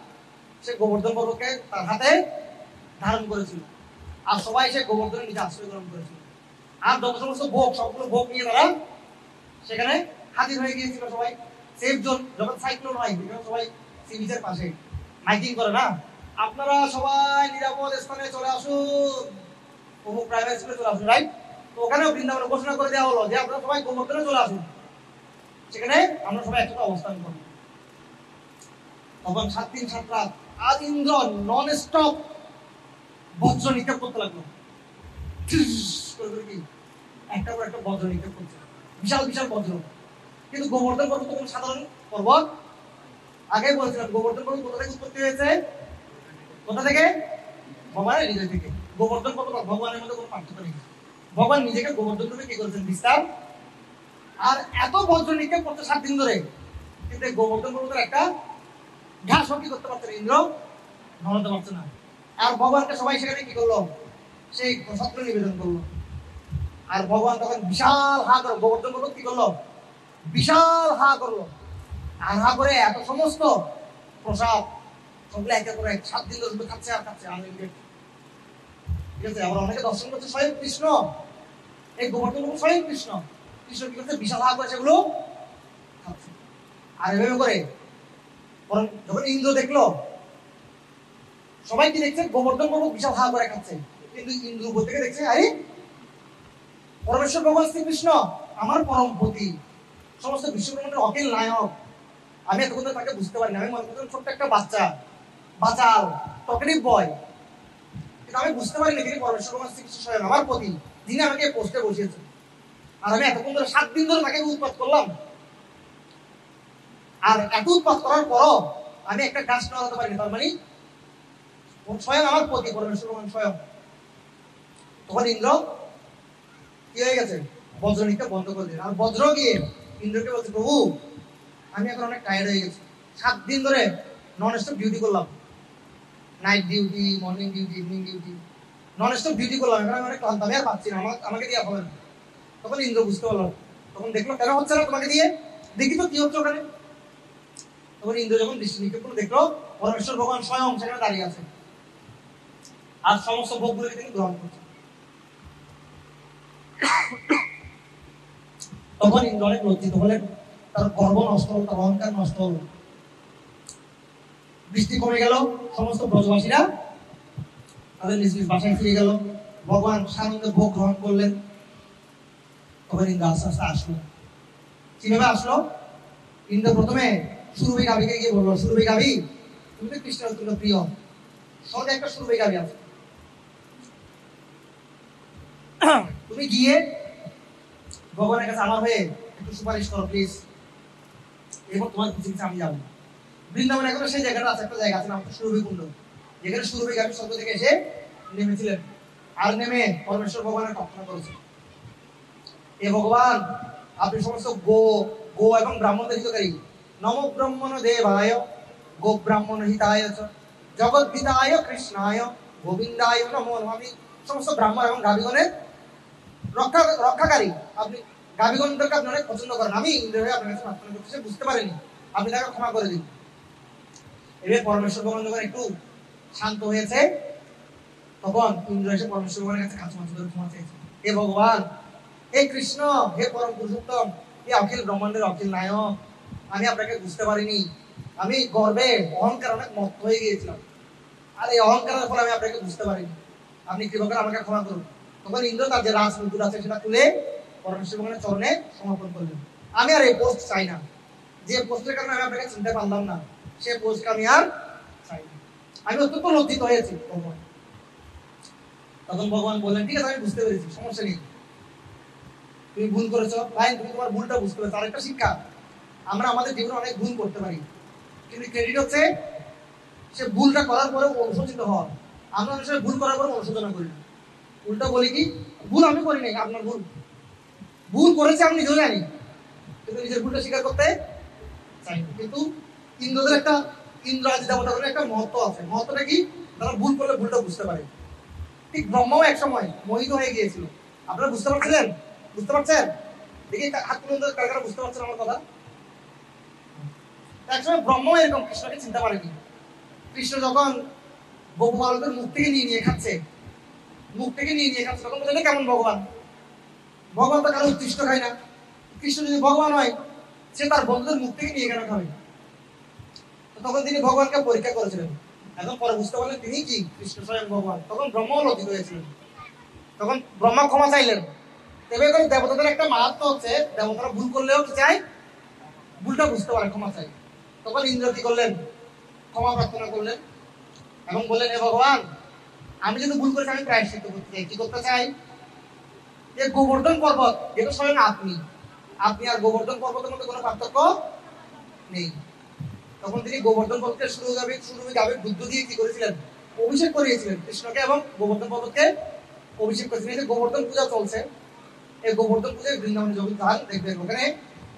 সে গোবর্ধন পর্বতকে তার হাতে ধারণ করেছিল, আর সবাই সে গোবর্ধনের নিচে আশ্রয় গ্রহণ করেছিল। আর যত সমস্ত ভোগ, সবগুলো ভোগ নিয়ে তারা সেখানে হাজির হয়ে গিয়েছিল। সবাই সেফ জোন, যখন সাইক্লোন হয় সবাই সি বিচের পাশে মাইকিং করে না, আপনারা সবাই নিরাপদ স্থানে চলে আসুন, অমুক প্রাইভেট স্কুলে চলে আসুন, রাইট? তো ওখানেও বৃন্দাবনে ঘোষণা করে দেওয়া হলো যে আপনারা সবাই গোবর্ধনে চলে আসুন, সেখানে আমরা সবাই একসাথে অবস্থান করব। তখন 7 দিন 7 রাত আজ ইন্দ্র নন স্টপ বজ্র নিক্ষেপ করতে লাগলো, একটা পর একটা বজ্র নিক্ষেপ করছে, বিশাল বিশাল বজ্র। কিন্তু গোবর্ধন পর্বত কোনো সাধারণ পর্বত, আগে বলেছিলাম গোবর্ধন পর্বত কোথা থেকে উৎপত্তি হয়েছে? কোথা থেকে? ভগবানের হৃদয় থেকে। গোবর্ধন পর্বত ভগবানের মধ্যে কোনো পার্থক্য নেই, ভগবান নিজেকে গোবর্ধন রূপে কি করেছেন? বিস্তার। আর এত বজ্র নিক্ষেপ করতে 7 দিন ধরে, কিন্তু গোবর্ধন পর্বতের একটা ঘাস কি করতে পারছে না, ইন্দ্র নড়াতে পারছে না। আর ভগবানকে সবাই সেখানে কি করলো? সেই প্রসাদ নিবেদন করলো। আর ভগবান তখন বিশাল হা করলো, গোবর্ধন পর্বত কি করলো? বিশাল হা করলো, আর হা করে এত সমস্ত প্রসাদ সবগুলো একে করে 7 দিন ধরে খাচ্ছে আর খাচ্ছে, আনলিমিটেড। ঠিক আছে, আবার অনেকে দর্শন করছে স্বয়ং কৃষ্ণ, এই গোবর্ধন পর্বত স্বয়ং কৃষ্ণ। কৃষ্ণ কি করছে? বিশাল হা করে সেগুলো খাচ্ছে। আর এভাবে করে যখন ইন্দ্র দেখলো, সবাই কি দেখছে? গোবর্ধন পর্বত বিশাল হা করে খাচ্ছে, কিন্তু ইন্দ্র উপর থেকে দেখছে আরে পরমেশ্বর ভগবান শ্রীকৃষ্ণ আমার পরমপতি, সমস্ত বিশ্বব্রহ্মাণ্ডের অখিল নায়ক। আমি এতক্ষণ তাকে বুঝতে পারিনি, আমি মনে করতাম ছোট্ট একটা বাচ্চা, বাচাল টকেটিভ বয়, কিন্তু আমি বুঝতে পারিনি তিনি পরমেশ্বর ভগবান শ্রীকৃষ্ণ স্বয়ং আমার পতি, যিনি আমাকে পোস্টে বসিয়েছেন। আর আমি এতক্ষণ ধরে 7 দিন ধরে তাকে উৎপাত করলাম, আর এত উৎপাত করার পরও আমি একটা গাছ নাড়াতে পারিনি, তার মানে স্বয়ং আমার পতি পরমেশ্বর ভগবান স্বয়ং। তখন ইন্দ্র কি হয়ে গেছে? বজ্র নিক্ষেপ বন্ধ করে দিলেন। আর বজ্র গিয়ে ইন্দ্রকে বলছে, প্রভু আমি এখন অনেক টায়ার্ড হয়ে গেছি, 7 দিন ধরে নন স্টপ ডিউটি করলাম, night duty, morning duty, evening duty, non stop duty করলাম, এখন আমি অনেক ক্লান্ত, আমি আর পাচ্ছি না, আমাকে দিয়ে হবে না। তখন ইন্দ্র বুঝতে পারলো, তখন দেখলো কেন হচ্ছে না তোমাকে দিয়ে, দেখি তো কি হচ্ছে ওখানে। তখন ইন্দ্র যখন দৃষ্টি নিক্ষেপ করে দেখলো পরমেশ্বর ভগবান স্বয়ং সেখানে দাঁড়িয়ে আছে, আর সমস্ত ভোগগুলোকে তিনি গ্রহণ করছেন। তখন ইন্দ্র অনেক লজ্জিত হলেন, তার গর্ব নষ্ট হল, তার অহংকার নষ্ট হল। বৃষ্টি কমে গেল, সমস্ত ব্রজবাসীরা তাদের নিজ নিজ বাসায় ফিরে গেল, ভগবান সানন্দে ভোগ গ্রহণ করলেন। তখন ইন্দ্র আস্তে আস্তে আসলো। কিভাবে আসলো? ইন্দ্র প্রথমে সুরভি গাভীকে গিয়ে বললো, সুরভি গাভী তুমি তো কৃষ্ণের অত্যন্ত প্রিয়, সঙ্গে একটা সুরভি গাভী আছে, তুমি গিয়ে ভগবানের কাছে আমার হয়ে একটু সুপারিশ করো প্লিজ, এরপর তোমার কিছু কিছু আমি যাবো। বৃন্দাবনে এখন সেই জায়গাটা আছে, একটা জায়গা আছে নাম সুরভি কুণ্ড, যেখানে সুরভি গাভী স্বর্গ থেকে এসে নেমেছিলেন, আর নেমে পরমেশ্বর ভগবানের প্রার্থনা করেছেন, এ ভগবান আপনি সমস্ত গো এবং ব্রাহ্মণদের হিতকারী, নম ব্রাহ্মণ দেবায় গো ব্রাহ্মণ হিতায় চ জগৎ হিতায় কৃষ্ণায় গোবিন্দায় নমঃ। আমি সমস্ত ব্রাহ্মণ এবং গাভীগণের রক্ষাকারী। আপনি গাভীগণদেরকে আপনি অনেক পছন্দ করেন, আমি ইন্দ্র হয়ে আপনার কাছে প্রার্থনা করতেছি, বুঝতে পারিনি, আপনি তাকে ক্ষমা করে দিন। এবার পরমেশ্বর ভগবান যখন একটু শান্ত হয়েছে, তখন ইন্দ্র এসে পরমেশ্বর ভগবানের কাছে কাছে মাথা ধরে ক্ষমা চাইছে। হে ভগবান, হে কৃষ্ণ, হে পরম পুরুষোত্তম, হে অখিল ব্রহ্মাণ্ডের অখিল নায়ক, আমি আপনাকে বুঝতে পারিনি, আমি গর্বে অহংকার অনেক মত্ত হয়ে গিয়েছিলাম, আর এই অহংকারের ফলে আমি আপনাকে বুঝতে পারিনি, আপনি কৃপা করে আমাকে ক্ষমা করুন। তখন ইন্দ্র তার যে রাজমুকুট আছে সেটা তুলে পরমেশ্বর ভগবানের চরণে সমর্পণ করলেন। আমি আর এই পোস্ট চাই না, যে পোস্টের কারণে আমি আপনাকে চিনতে পারলাম না, সে পোস্টকে আমি আর চাই না, আমি অত্যন্ত লজ্জিত হয়েছি ভগবান। তখন ভগবান বললেন, ঠিক আছে আমি বুঝতে পেরেছি, সমস্যা নেই, তুমি ভুল করেছো ভাই, তুমি তোমার ভুলটা বুঝতে পেরেছো। আরেকটা শিক্ষা, আমরা আমাদের জীবনে অনেক ভুল করতে পারি, কিন্তু ক্রেডিট হচ্ছে সে ভুলটা করার পরে অনুশোচিত হওয়া। আমরা অনেক সময় ভুল করার পরে অনুশোচনা করি না, উল্টা বলি কি, ভুল আমি করি নাই, আপনার ভুল, ভুল করেছে আমি নিজেও জানি, কিন্তু নিজের ভুলটা স্বীকার করতে চাই না। কিন্তু ইন্দ্রদের একটা, ইন্দ্র আদি দেবতাদের একটা মহত্ব আছে। মহত্বটা কি, তারা ভুল করলে ভুলটা বুঝতে পারে। ঠিক ব্রহ্মাও এক সময় মোহিত হয়ে গিয়েছিল, আপনারা বুঝতে পারছিলেন? বুঝতে পারছেন? দেখি হাত তুলে কারা বুঝতে পারছেন আমার কথা? একসময় ব্রহ্মাও এরকম কৃষ্ণকে চিন্তা পারেনি। কৃষ্ণ যখন গোপবালকের মুখ থেকে নিয়ে খাচ্ছে, মুখ থেকে নিয়ে খাচ্ছে, তখন বললেন কেমন ভগবান, ভগবান তো কারো উৎকৃষ্ট খায় না, কৃষ্ণ যদি ভগবান হয় সে তার বন্ধুদের মুখ থেকে নিয়ে কেন খাবে? তখন তিনি ভগবানকে পরীক্ষা করেছিলেন, এখন পরে বুঝতে পারলেন তিনি কি কৃষ্ণ স্বয়ং ভগবান। তখন ব্রহ্মাও লজ্জিত হয়েছিলেন, তখন ব্রহ্মা ক্ষমা চাইলেন। তবে দেবতাদের একটা মাহাত্ম হচ্ছে, দেবতারা ভুল করলেও কি চাই, ভুলটা বুঝতে পারে, ক্ষমা চাই। তখন ইন্দ্র কি করলেন, ক্ষমা প্রার্থনা করলেন এবং বললেন, হে ভগবান, আমি যদি ভুল করেছি আমি প্রায়শ্চিত্ত করতে চাই। কি করতে চাই? যে গোবর্ধন পর্বত, যেটা স্বয়ং আপনি, আপনি আর গোবর্ধন পর্বতের মধ্যে কোনো পার্থক্য নেই। তখন তিনি গোবর্ধন পর্বতকে শুরু দুধ দিয়ে কি করেছিলেন, অভিষেক করিয়েছিলেন কৃষ্ণকে, এবং গোবর্ধন পর্বতকে অভিষেক করেছিলেন। যে গোবর্ধন পূজা চলছে, এই গোবর্ধন পূজায় বৃন্দাবনে যখন যান দেখবেন ওখানে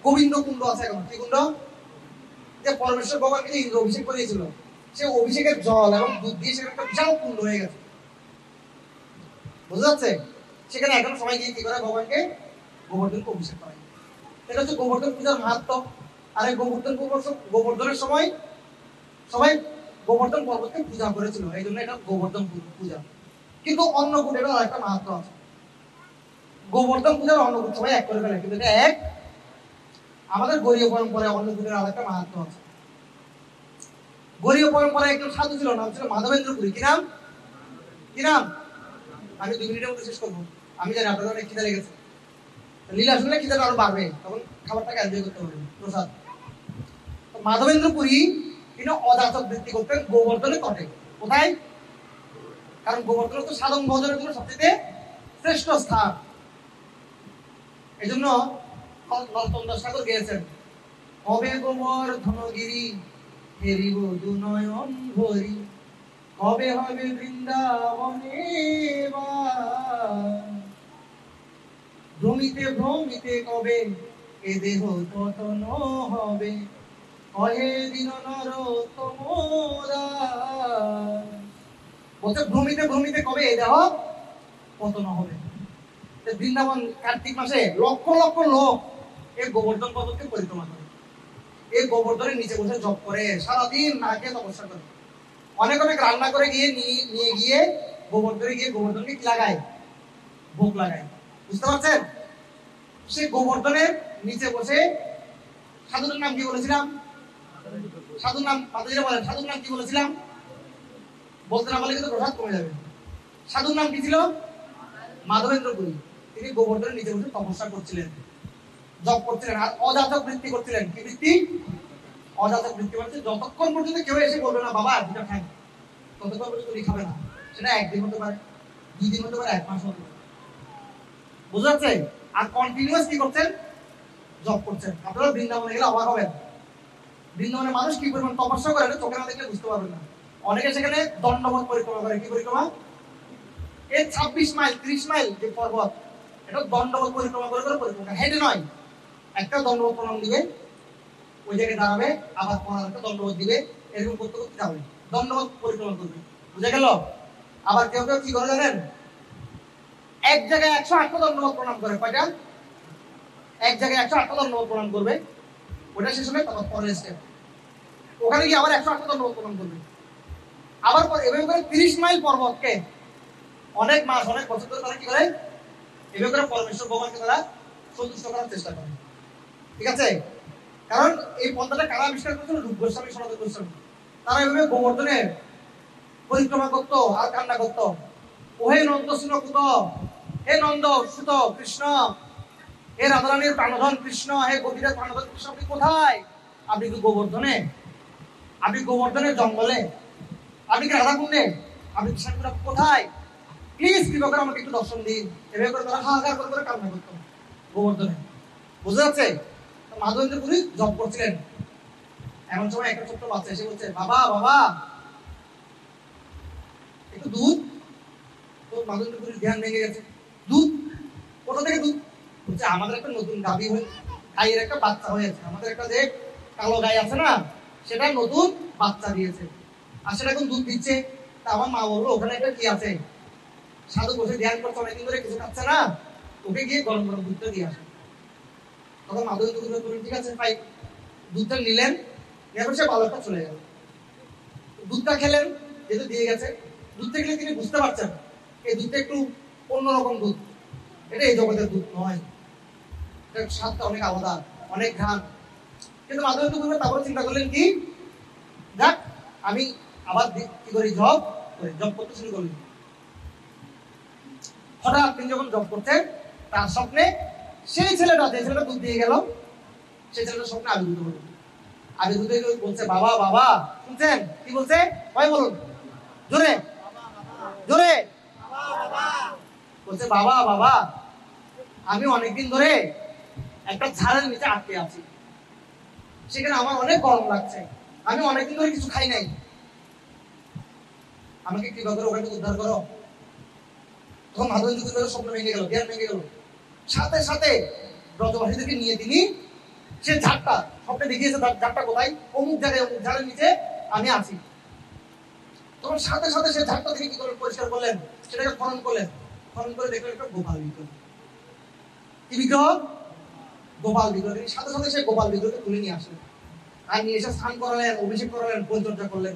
গোবিন্দ কুণ্ড আছে। এখন কি কুণ্ড? যে পরমেশ্বর ভগবানকে যে ইন্দ্র অভিষেক করিয়েছিল, সে অভিষেকের জল এবং দুধ দিয়ে সেখানে একটা বিশাল কুণ্ড হয়ে গেছে, বুঝা যাচ্ছে? সেখানে এখন সবাই গিয়ে কি করে, ভগবানকে গোবর্ধনকে অভিষেক করে। এটা হচ্ছে গোবর্ধন পূজার মাহাত্ম। আর এই গোবর্ধনের সময় সবাই গোবর্ধন পর্বতকে পূজা করেছিল, এই জন্য এটা গোবর্ধন পূজা। কিন্তু অন্নকূট, এটা একটা মাহাত্ম আছে। গোবর্ধন পূজার অন্নকূট সবাই এক করে ফেলে, কিন্তু এটা এক। আমাদের গরীয় পরম্পরায় অন্নকূটের আরেকটা মাহাত্ম আছে। গরীয় পরম্পরায় একজন সাধু ছিল, নাম ছিল মাধবেন্দ্র পুরী। কি নাম? কি নাম? আমি 2 মিনিটের মধ্যে শেষ করবো, আমি জানি আপনাদের অনেক খিদে লেগেছে, লীলা শুনলে খিদেটা আরো বাড়বে, তখন খাবারটাকে এনজয় করতে হবে, প্রসাদ। মাধবেন্দ্র পুরী তিনি অযাচক বৃত্তি করতেন গোবর্ধনের তটে। কোথায়? কারণ গোবর্ধন তো সাধন ভজনের জন্য সবচেয়ে শ্রেষ্ঠ স্থান। এই জন্য নরোত্তম দাস ঠাকুর গেয়েছেন, কবে গোবর্ধনগিরি হেরিব দুনয়ন ভরি, কবে হবে বৃন্দাবনে ভ্রমিতে ভ্রমিতে কবে এ দেহ পতন হবে, কহে দিন নরোত্তম দাস। বলছে ভ্রমিতে ভ্রমিতে কবে এ দেহ পতন হবে। বৃন্দাবন কার্তিক মাসে লক্ষ লক্ষ লোক এই গোবর্ধন পর্বতকে পরিক্রমা করে, এই গোবর্ধনের নিচে বসে জপ করে, সারাদিন না খেয়ে তপস্যা করে, অনেক অনেক রান্না করে নিয়ে গিয়ে গোবর্ধনে গিয়ে গোবর্ধনকে কি লাগায়, ভোগ লাগায়। বুঝতে পারছেন? সে গোবর্ধনের নিচে বসে, সাধুর নাম কি বলেছিলাম? সাধুর নাম পাতাজিরা বলেন, সাধুর নাম কি বলেছিলাম? বলতে না বলে কিন্তু প্রসাদ কমে যাবে। সাধুর নাম কি ছিল? মাধবেন্দ্র পুরী। তিনি গোবর্ধনের নিচে বসে তপস্যা করছিলেন, জপ করছিলেন, আর অযাচক বৃত্তি করছিলেন। কি বৃত্তি? অযাচক বৃত্তি মানে যতক্ষণ পর্যন্ত কেউ এসে বলবে না বাবা দুটা খান, ততক্ষণ পর্যন্ত উনি খাবে না। সেটা 1 দিন হতে পারে, 2 দিন হতে পারে, 1 মাস হতে পারে। বুঝা যাচ্ছে? আর কন্টিনিউয়াস কি করছেন? জব করছেন। আপনারা বৃন্দাবনে গেলে অবাক হবেন, বৃন্দাবনে মানুষ কি পরিমাণ তপস্যা করে চোখে না দেখলে বুঝতে পারবেন না। অনেকে সেখানে দণ্ডবত পরিক্রমা করে। কি পরিক্রমা? এই 26 মাইল 30 মাইল যে পর্বত, এটা দণ্ডবত পরিক্রমা করে পরিক্রমা, হেঁটে নয়। একটা দণ্ডবত প্রণাম দিবে, ওই জায়গায় দাঁড়াবে, আবার একটা দণ্ডবত দিবে, এরকম করতে করতে যাবে, দণ্ডবত পরিক্রমা করবে। বুঝা গেল? আবার কেউ কেউ কি করে জানেন, এক জায়গায় 108টা দণ্ডবত প্রণাম করে। কয়টা? এক জায়গায় 108টা দণ্ডবত প্রণাম করবে, ওটা শেষ হলে তারপর পরের স্টেপ ওখানে গিয়ে আবার 108টা দণ্ডবত প্রণাম করবে। আবার এভাবে করে 30 মাইল পর্বতকে অনেক মাস অনেক বছর ধরে তারা কি করে, এভাবে করে পরমেশ্বর ভগবানকে তারা সন্তুষ্ট করার চেষ্টা করে। ঠিক আছে? কারণ এই পন্থাটা কারা আবিষ্কার করেছিল? রূপ গোস্বামী, সনাতন গোস্বামী। তারা এভাবে গোবর্ধনের পরিক্রমা করত আর কান্না করত, ওহে নন্দ সুন কুত, হে নন্দ সুত কৃষ্ণ, হে রাধারানীর প্রাণধন কৃষ্ণ, হে গোপীদের প্রাণধন কৃষ্ণ, আপনি কোথায়? আপনি কি গোবর্ধনে? আপনি গোবর্ধনের জঙ্গলে? আপনি কি রাধাকুণ্ডে? আপনি কৃষ্ণপুরা কোথায়? প্লিজ কৃপা করে আমাকে একটু দর্শন দিন। এভাবে করে তারা হাহাকার করে কান্না করতো গোবর্ধনে। বুঝতে যাচ্ছে? মাধবেন্দ্র পুরী জব করছিলেন, এমন সময় একটা ছোট্ট বাচ্চা এসে বলছে, বাবা বাবা একটু দুধ। তো মাধবেন্দ্র পুরীর ধ্যান ভেঙে গেছে, দুধ? কোথা থেকে দুধ? বলছে আমাদের একটা নতুন গাভী হয়ে, গাইয়ের একটা বাচ্চা হয়েছে, আমাদের একটা যে কালো গাই আছে না, সেটা নতুন বাচ্চা দিয়েছে, আর সেটা এখন দুধ দিচ্ছে। তা আমার মা বললো ওখানে একটা কি আছে, সাধু বসে ধ্যান করছে অনেকদিন ধরে, কিছু খাচ্ছে না, ওকে গিয়ে গরম গরম দুধটা দিয়ে আসে। তখন মাধবেন্দ্র পুরী বললেন ঠিক আছে ভাই, দুধটা নিলেন, নেওয়ার সে বালকটা চলে গেল। দুধটা খেলেন, যেহেতু দিয়ে গেছে, দুধটা খেলে তিনি বুঝতে পারছেন এই দুধটা একটু অন্যরকম দুধ, এটা এই জগতের দুধ নয়, এটার স্বাদটা অনেক আলাদা, অনেক ঘ্রাণ। কিন্তু মাধবেন্দ্র পুরী তারপর চিন্তা করলেন কি, যাক আমি আবার কি করি, জব করতে শুরু করলেন। হঠাৎ তিনি যখন জব করতেন, তার স্বপ্নে সেই ছেলেটা, যে ছেলেটা দুধ দিয়ে গেল, সেই ছেলেটা স্বপ্নে আবির্ভূত হলো। আবির্ভূত হয়ে বলছে বাবা বাবা, শুনছেন কি বলছে? ভাই বলুন জোরে জোরে। বলছে বাবা বাবা, আমি অনেকদিন ধরে একটা ঝাড়ের নিচে আটকে আছি, সেখানে আমার অনেক গরম লাগছে, আমি অনেকদিন ধরে কিছু খাই নাই, আমাকে কৃপা করে ওখানে উদ্ধার করো। তখন মাধবেন্দ্র পুরীর স্বপ্ন ভেঙে গেল, জ্ঞান ভেঙে গেল। সাথে সাথে ব্রজবাসীদেরকে নিয়ে তিনি সে ঝাড়টা স্বপ্নে দেখিয়েছে, ঝাড়টা কোথায়, অমুক জায়গায় অমুক ঝাড়ের নিচে আমি আছি। তখন সাথে সাথে সে ঝাড়টা তিনি কি করলেন, পরিষ্কার করলেন, সেটাকে খনন করলেন, খনন করে দেখলেন একটা গোপাল বিগ্রহ। কি বিগ্রহ? গোপাল বিগ্রহ। তিনি সাথে সাথে সে গোপাল বিগ্রহকে তুলে নিয়ে আসলেন, আর নিয়ে এসে স্নান করালেন, অভিষেক করালেন, পরিচর্যা করলেন।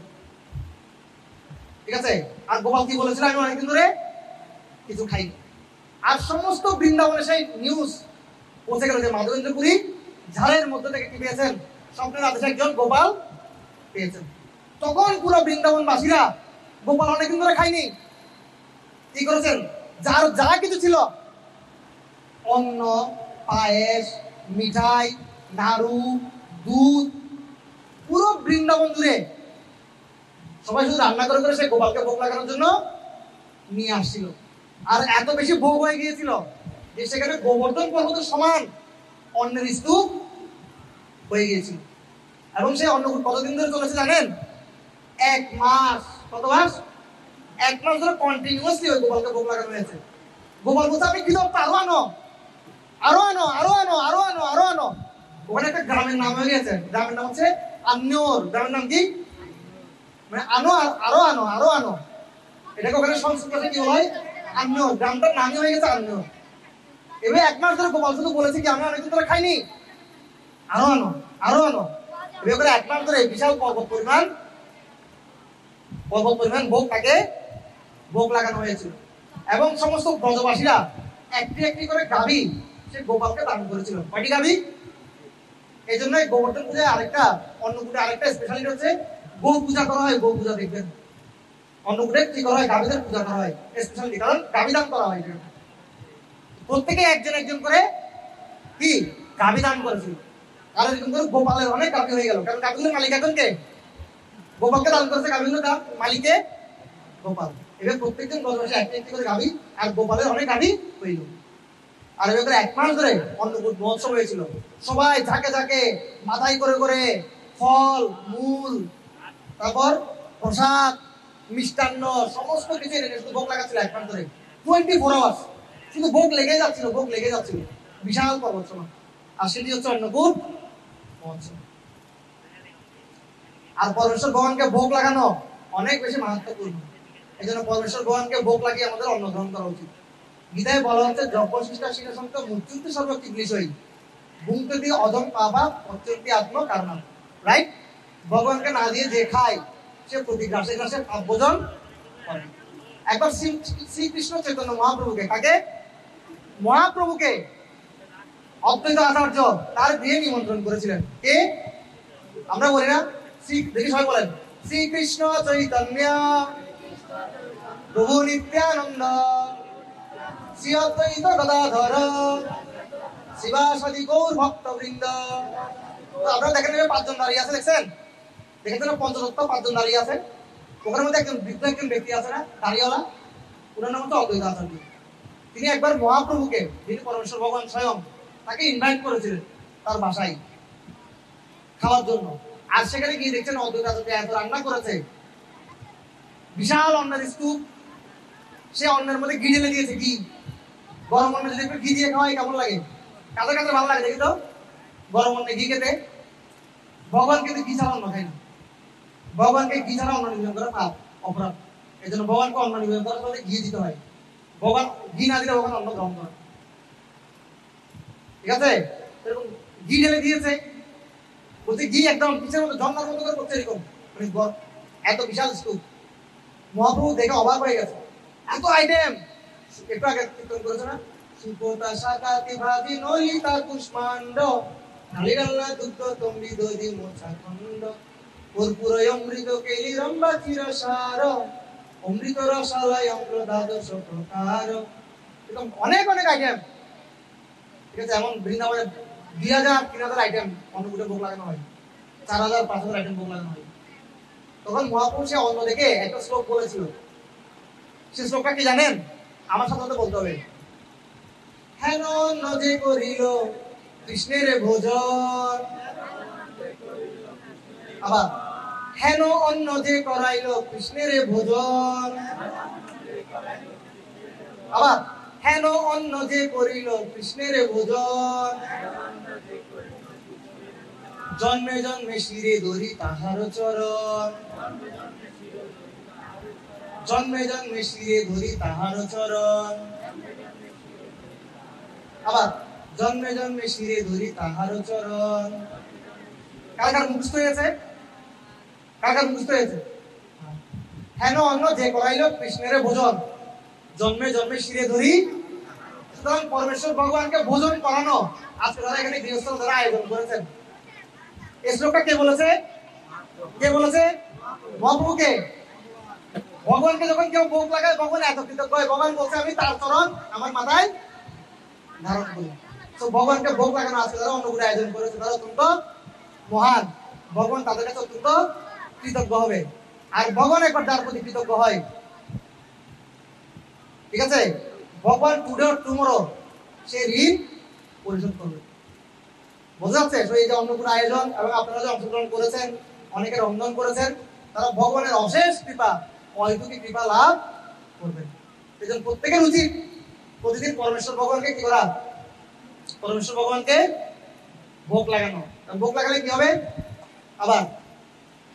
ঠিক আছে? আর গোপাল কি বলেছিল, আমি অনেকদিন ধরে কিছু খাইনি। আর সমস্ত বৃন্দাবনে সেই নিউজ পৌঁছে গেল যে মাধবেন্দ্র পুরী ঝাড়ের মধ্যে থেকে কি পেয়েছেন, স্বপ্নের আদেশে একজন গোপাল পেয়েছেন। তখন পুরো বৃন্দাবনবাসীরা, গোপাল অনেকদিন ধরে খাইনি, কি করেছেন, যার যা কিছু ছিল, অন্ন, পায়েস, মিঠাই, নাড়ু, দুধ, পুরো বৃন্দাবন জুড়ে সবাই শুধু রান্না করে করে সে গোপালকে ভোগ লাগানোর জন্য নিয়ে আসছিল। আর এত বেশি ভোগ হয়ে গিয়েছিল যে সেখানে গোবর্ধন পর্বতের সমান অন্নের স্তূপ হয়ে গিয়েছিল। এবং সেই অন্নকূট কতদিন ধরে চলেছে জানেন? 1 মাস। কত মাস? 1 মাস ধরে কন্টিনিউয়াসলি ওই গোপালকে ভোগ লাগানো হয়েছে। গোপাল বলছে আমি কি দরকার, আরো আনো, আরো আনো, আরো আনো, আরো আনো, আরো আনো। ওখানে একটা গ্রামের নাম হয়ে গেছে, গ্রামের নাম হচ্ছে আন্নোর। গ্রামের নাম কি? মানে আনো, আরো আনো, আরো আনো। এটাকে ওখানে সংস্কৃত কি বলা হয়? আন্নোর। গ্রামটার নামই হয়ে গেছে আন্নোর। এবার 1 মাস ধরে গোপাল শুধু বলেছে কি আমি অনেকদিন ধরে খাইনি, আরো আনো, আরো আনো। এবার 1 মাস ধরে বিশাল পর্বত পরিমাণ ভোগ তাকে ভোগ লাগানো হয়েছিল। এবং সমস্ত ব্রজবাসীরা একটি একটি করে গাভী সে গোপালকে দান করেছিল। কয়টি গাভী? এই জন্য গোবর্ধন পূজায় আরেকটা, অন্নকূটে আরেকটা স্পেশালিটি হচ্ছে গো পূজা করা হয়। গো পূজা দেখবেন অন্নকূটে কি করা হয়, গাভীদের পূজা করা হয় স্পেশালি, কারণ গাভী দান করা হয়। প্রত্যেকে একজন একজন করে কি গাভী দান করেছিল। আর এরকম করে গোপালের অনেক গাভী হয়ে গেল, কারণ গাভীগুলোর মালিক এখন কে? গোপালকে দান করেছে, গাভীগুলোর মালিকে গোপাল। এবার প্রত্যেকজন ব্রজবাসী একটি একটি করে গাভী, আর গোপালের অনেক গাভী হইল। আর এবার 1 মাস ধরে অন্নকূট মহোৎসব হয়েছিল। সবাই ঝাঁকে ঝাঁকে মাথায় করে করে ফল মূল, তারপর প্রসাদ, মিষ্টান্ন, সমস্ত কিছু এনে শুধু ভোগ লাগাচ্ছিল 1 মাস ধরে, 24 আওয়ার্স শুধু ভোগ লেগে যাচ্ছিল, ভোগ লেগে যাচ্ছিল। বিশাল পর্বত সমান। আর সেটি হচ্ছে অন্নকূট মহোৎসব। আর পরমেশ্বর ভগবানকে ভোগ লাগানো অনেক বেশি মাহাত্ম্যপূর্ণ। এই জন্য পরমেশ্বর ভগবানকে ভোগ লাগিয়ে আমাদের অন্ন গ্রহণ করা উচিত। গীতায় বলা হচ্ছে যজ্ঞশিষ্টা শিরসন্ত মূর্তিতে সর্বক্তি বিষয় ভুঙ্কতে দিয়ে অধম পাবা অত্যন্তি আত্ম কারণ, রাইট? ভগবানকে না দিয়ে যে খায় সে প্রতি গ্রাসে গ্রাসে পাপ ভোজন করে। একবার শ্রীকৃষ্ণ চৈতন্য মহাপ্রভুকে, কাকে? মহাপ্রভুকে অদ্বৈত আচার্য তার বিয়ে নিমন্ত্রণ করেছিলেন। কে? আমরা বলি না দেখি সবাই বলেন, শ্রীকৃষ্ণ চৈতন্য প্রভু নিত্যানন্দ শ্রী অদ্বৈত গদাধর শিবাসাদি গৌর ভক্তবৃন্দ। আপনারা দেখেন পাঁচজন দাঁড়িয়ে আছে, দেখছেন? দেখেছেন পঞ্চদত্ত পাঁচজন দাঁড়িয়ে আছে, ওখানের মধ্যে একজন বৃদ্ধ একজন ব্যক্তি আছে না দাঁড়িয়েওয়ালা, ওনার নাম হচ্ছে অদ্বৈত আচার্য। তিনি একবার মহাপ্রভুকে, যিনি পরমেশ্বর ভগবান স্বয়ং, তাকে ইনভাইট করেছিলেন তার বাসায় খাওয়ার জন্য। আর সেখানে গিয়ে দেখছেন অদ্বৈত আচার্য এত রান্না করেছে, বিশাল অন্নের স্তূপ, সে অন্নের মধ্যে ঘি ঢেলে দিয়েছে। ঘি, গরম অন্ন যদি একটু ঘি দিয়ে খাওয়াই কেমন লাগে? কাঁচা কাঁচা ভালো লাগে, দেখি তো গরম অন্নে ঘি খেতে। ভগবান কিন্তু ঘি ছাড়া অন্ন খায় না, ভগবানকে ঘি ছাড়া অন্ন নিবেদন করা পাপ, অপরাধ। এই জন্য ভগবানকে অন্ন নিবেদন করার সময় ঘি দিতে হয়। ভগবান ঘি না দিলে ভগবান অন্ন গ্রহণ করে, ঠিক আছে? এরকম ঘি ঢেলে দিয়েছে, বলছে ঘি একদম পিছের মতো ঝর্ণার মতো করে করছে, এরকম মানে এত বিশাল স্তূপ। মহাপ্রভু দেখে অবাক হয়ে গেছে, এত আইটেম। একটু আগে কীর্তন করেছে না, সুপতা শাকাতি ভাজি নলিতা কুষ্মাণ্ড নালিরাল্লা দুগ্ধ তম্বি দধি মোচা খণ্ড কর্পূর অমৃত কেলি রম্বা চিরসার অমৃত রসালয় অম্ল দ্বাদশ প্রকার। এরকম অনেক অনেক আইটেম, ঠিক আছে? এমন বৃন্দাবনে 2000-3000 আইটেম অন্নকূটে ভোগ লাগানো হয়, 4000-5000 আইটেম ভোগ লাগানো হয়। তখন মহাপ্রভু সে অন্ন দেখে একটা শ্লোক বলেছিল। সে শ্লোকটা কি জানেন? আমার সাথে বলতে হবে, হেন অন্ন যে করিল কৃষ্ণের ভোজন। আবার, হেন অন্ন যে করাইল কৃষ্ণের ভোজন। আবার, হেন অন্ন যে করিল কৃষ্ণের ভোজন। জন্মে জন্মে শিরে ধরি তাহার চরণ। জন্মে জন্মে শিরে ধরি তাহার চরণ। আবার, জন্মে জন্মে শিরে ধরি তাহার চরণ। কার কার মুখস্থ হয়েছে? কার কার মুখস্থ হয়েছে? হেন অন্ন যে করাইল কৃষ্ণের ভোজন, জন্মে জন্মে শিরে ধরি। সুতরাং পরমেশ্বর ভগবানকে ভোজন করানো আজকে যারা এখানে গৃহস্থ যারা আয়োজন করেছেন, এই শ্লোকটা কে বলেছে? কে বলেছে? মহাপ্রভুকে। ভগবানকে যখন কেউ ভোগ লাগায়, ভগবান এত কৃতজ্ঞ হয়, ভগবান বলছে আমি তার চরণ আমার মাথায় ধারণ করি। তো ভগবানকে ভোগ লাগানো আজকে যারা অন্নকূট আয়োজন করেছে তারা অত্যন্ত মহান, ভগবান তাদের কাছে অত্যন্ত কৃতজ্ঞ হবে। আর ভগবান একবার যার প্রতি কৃতজ্ঞ হয়, ঠিক আছে, ভগবান টুডে অর টুমরো সে ঋণ পরিশোধ করবে। বোঝা যাচ্ছে? এই যে অন্নকূট আয়োজন এবং আপনারা যে অংশগ্রহণ করেছেন, অনেকে রন্ধন করেছেন, তারা ভগবানের অশেষ কৃপা, অহেতুকী কৃপা লাভ করবেন। এই জন্য প্রত্যেকের উচিত প্রতিদিন পরমেশ্বর ভগবানকে কি করা? পরমেশ্বর ভগবানকে ভোগ লাগানো। ভোগ লাগালে কি হবে? আবার,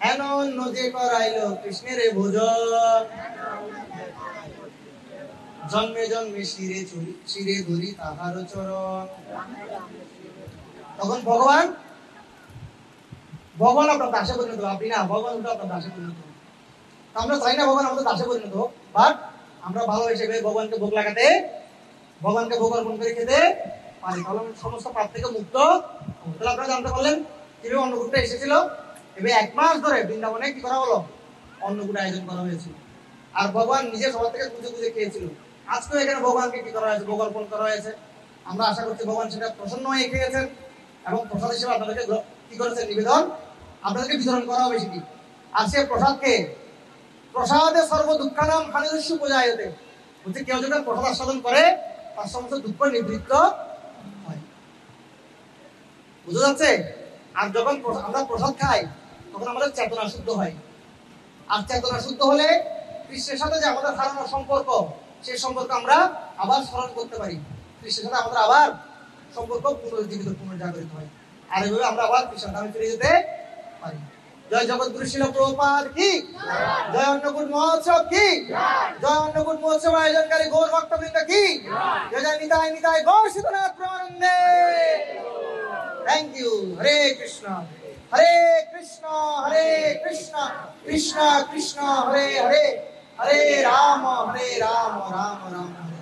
হেন অন্ন যে করাইল কৃষ্ণের ভোজন, জন্মে জন্মে শিরে ধরি তাহার চরণ। তখন ভগবান আপনার দাসে পরিণত, আপনি না, ভগবান আপনার দাসে পরিণত। আমরা চাই না ভগবান আমাদের দাসে পরিণত হোক, বাট আমরা ভালো হিসেবে ভগবানকে ভোগ লাগাতে, ভগবানকে ভোগ অর্পণ করে খেতে পারি, তাহলে সমস্ত পাপ থেকে মুক্ত। তাহলে আপনারা জানতে পারলেন কিভাবে অন্নকূটটা এসেছিল। এবার 1 মাস ধরে বৃন্দাবনে কি করা হলো? অন্নকূট আয়োজন করা হয়েছিল। আর ভগবান নিজে সবার থেকে খুঁজে খুঁজে খেয়েছিল। আজকেও এখানে ভগবানকে কি করা হয়েছে? ভোগ অর্পণ করা হয়েছে। আমরা আশা করছি ভগবান সেটা প্রসন্ন হয়ে খেয়েছেন এবং প্রসাদ হিসেবে আপনাদেরকে কি করেছেন? নিবেদন, আপনাদেরকে বিতরণ করা হবে সেটি। আর সে প্রসাদকে প্রসাদে সর্ব দুঃখানাম হানিরস্য পূজায়তে, বলছে কেউ যখন প্রসাদ আস্বাদন করে তার সমস্ত দুঃখ নিবৃত্ত হয়। বুঝা যাচ্ছে? আর যখন আমরা প্রসাদ খাই তখন আমাদের চেতনা শুদ্ধ হয়। আর চেতনা শুদ্ধ হলে কৃষ্ণের সাথে যে আমাদের হারানোর সম্পর্ক, সেই সম্পর্ক আমরা আবার স্মরণ করতে পারি। কৃষ্ণের সাথে আমাদের আবার সম্পর্ক পুনরুজ্জীবিত, পুনর্জাগরিত হয়। আর এইভাবে আমরা আবার কৃষ্ণের ধামে ফিরে যেতে পারি। জয় জগৎগুরু শিল প্রভুপাদ কি, জয় অন্নকূট মহোৎসব কি, জয় অন্নকূট মহোৎসব আয়োজনকারী গৌর ভক্তবৃন্দ কি, জয় জয় নিতাই নিতাই গৌর সীতানাথ প্রেমানন্দে। Thank you. হরে কৃষ্ণ হরে কৃষ্ণ কৃষ্ণ কৃষ্ণ হরে হরে, হরে রাম রাম রাম হরে।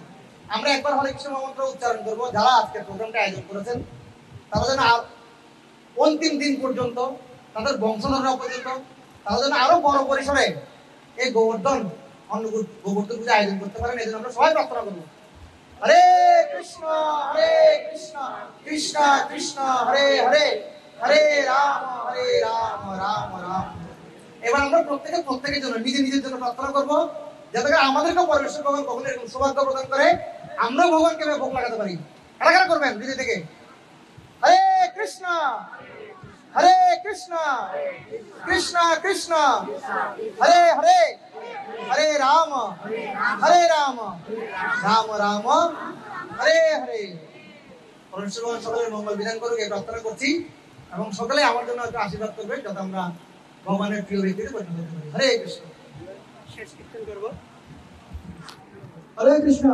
আমরা একবার হরে কৃষ্ণ মন্ত্র উচ্চারণ করবো। যারা আজকে প্রোগ্রামটা আয়োজন করেছেন তারা যেন অন্তিম দিন পর্যন্ত, তাদের বংশধররা পর্যন্ত, তারা যেন আরো বড় পরিসরে এই গোবর্ধন গোবর্ধন পূজা আয়োজন করতে পারেন, এই জন্য আমরা সবাই প্রার্থনা করবো। হরে কৃষ্ণ কৃষ্ণ কৃষ্ণ হরে হরে, হরে রাম রাম রাম। এবার আমরা প্রত্যেকের জন্য নিজের জন্য প্রার্থনা করবো, যাতে করে আমাদেরকে পরমেশ্বর ভগবান কখনো এরকম সৌভাগ্য প্রদান করে আমরা ভগবানকে ভোগ লাগাতে পারি। কারা করবেন নিজে থেকে? হরে কৃষ্ণ কৃষ্ণ কৃষ্ণ হরে হরে, হরে রাম রাম রাম হরে হরে। পরমেশ্বর ভগবান সকলের মঙ্গল বিধান করুক এই প্রার্থনা করছি, এবং সকলে আমার জন্য একটু আশীর্বাদ করবে যাতে আমরা ভগবানের প্রিয় ব্যক্তিতে পরিণত হতে পারি। হরে কৃষ্ণ। শেষ কীর্তন করবো। হরে কৃষ্ণ।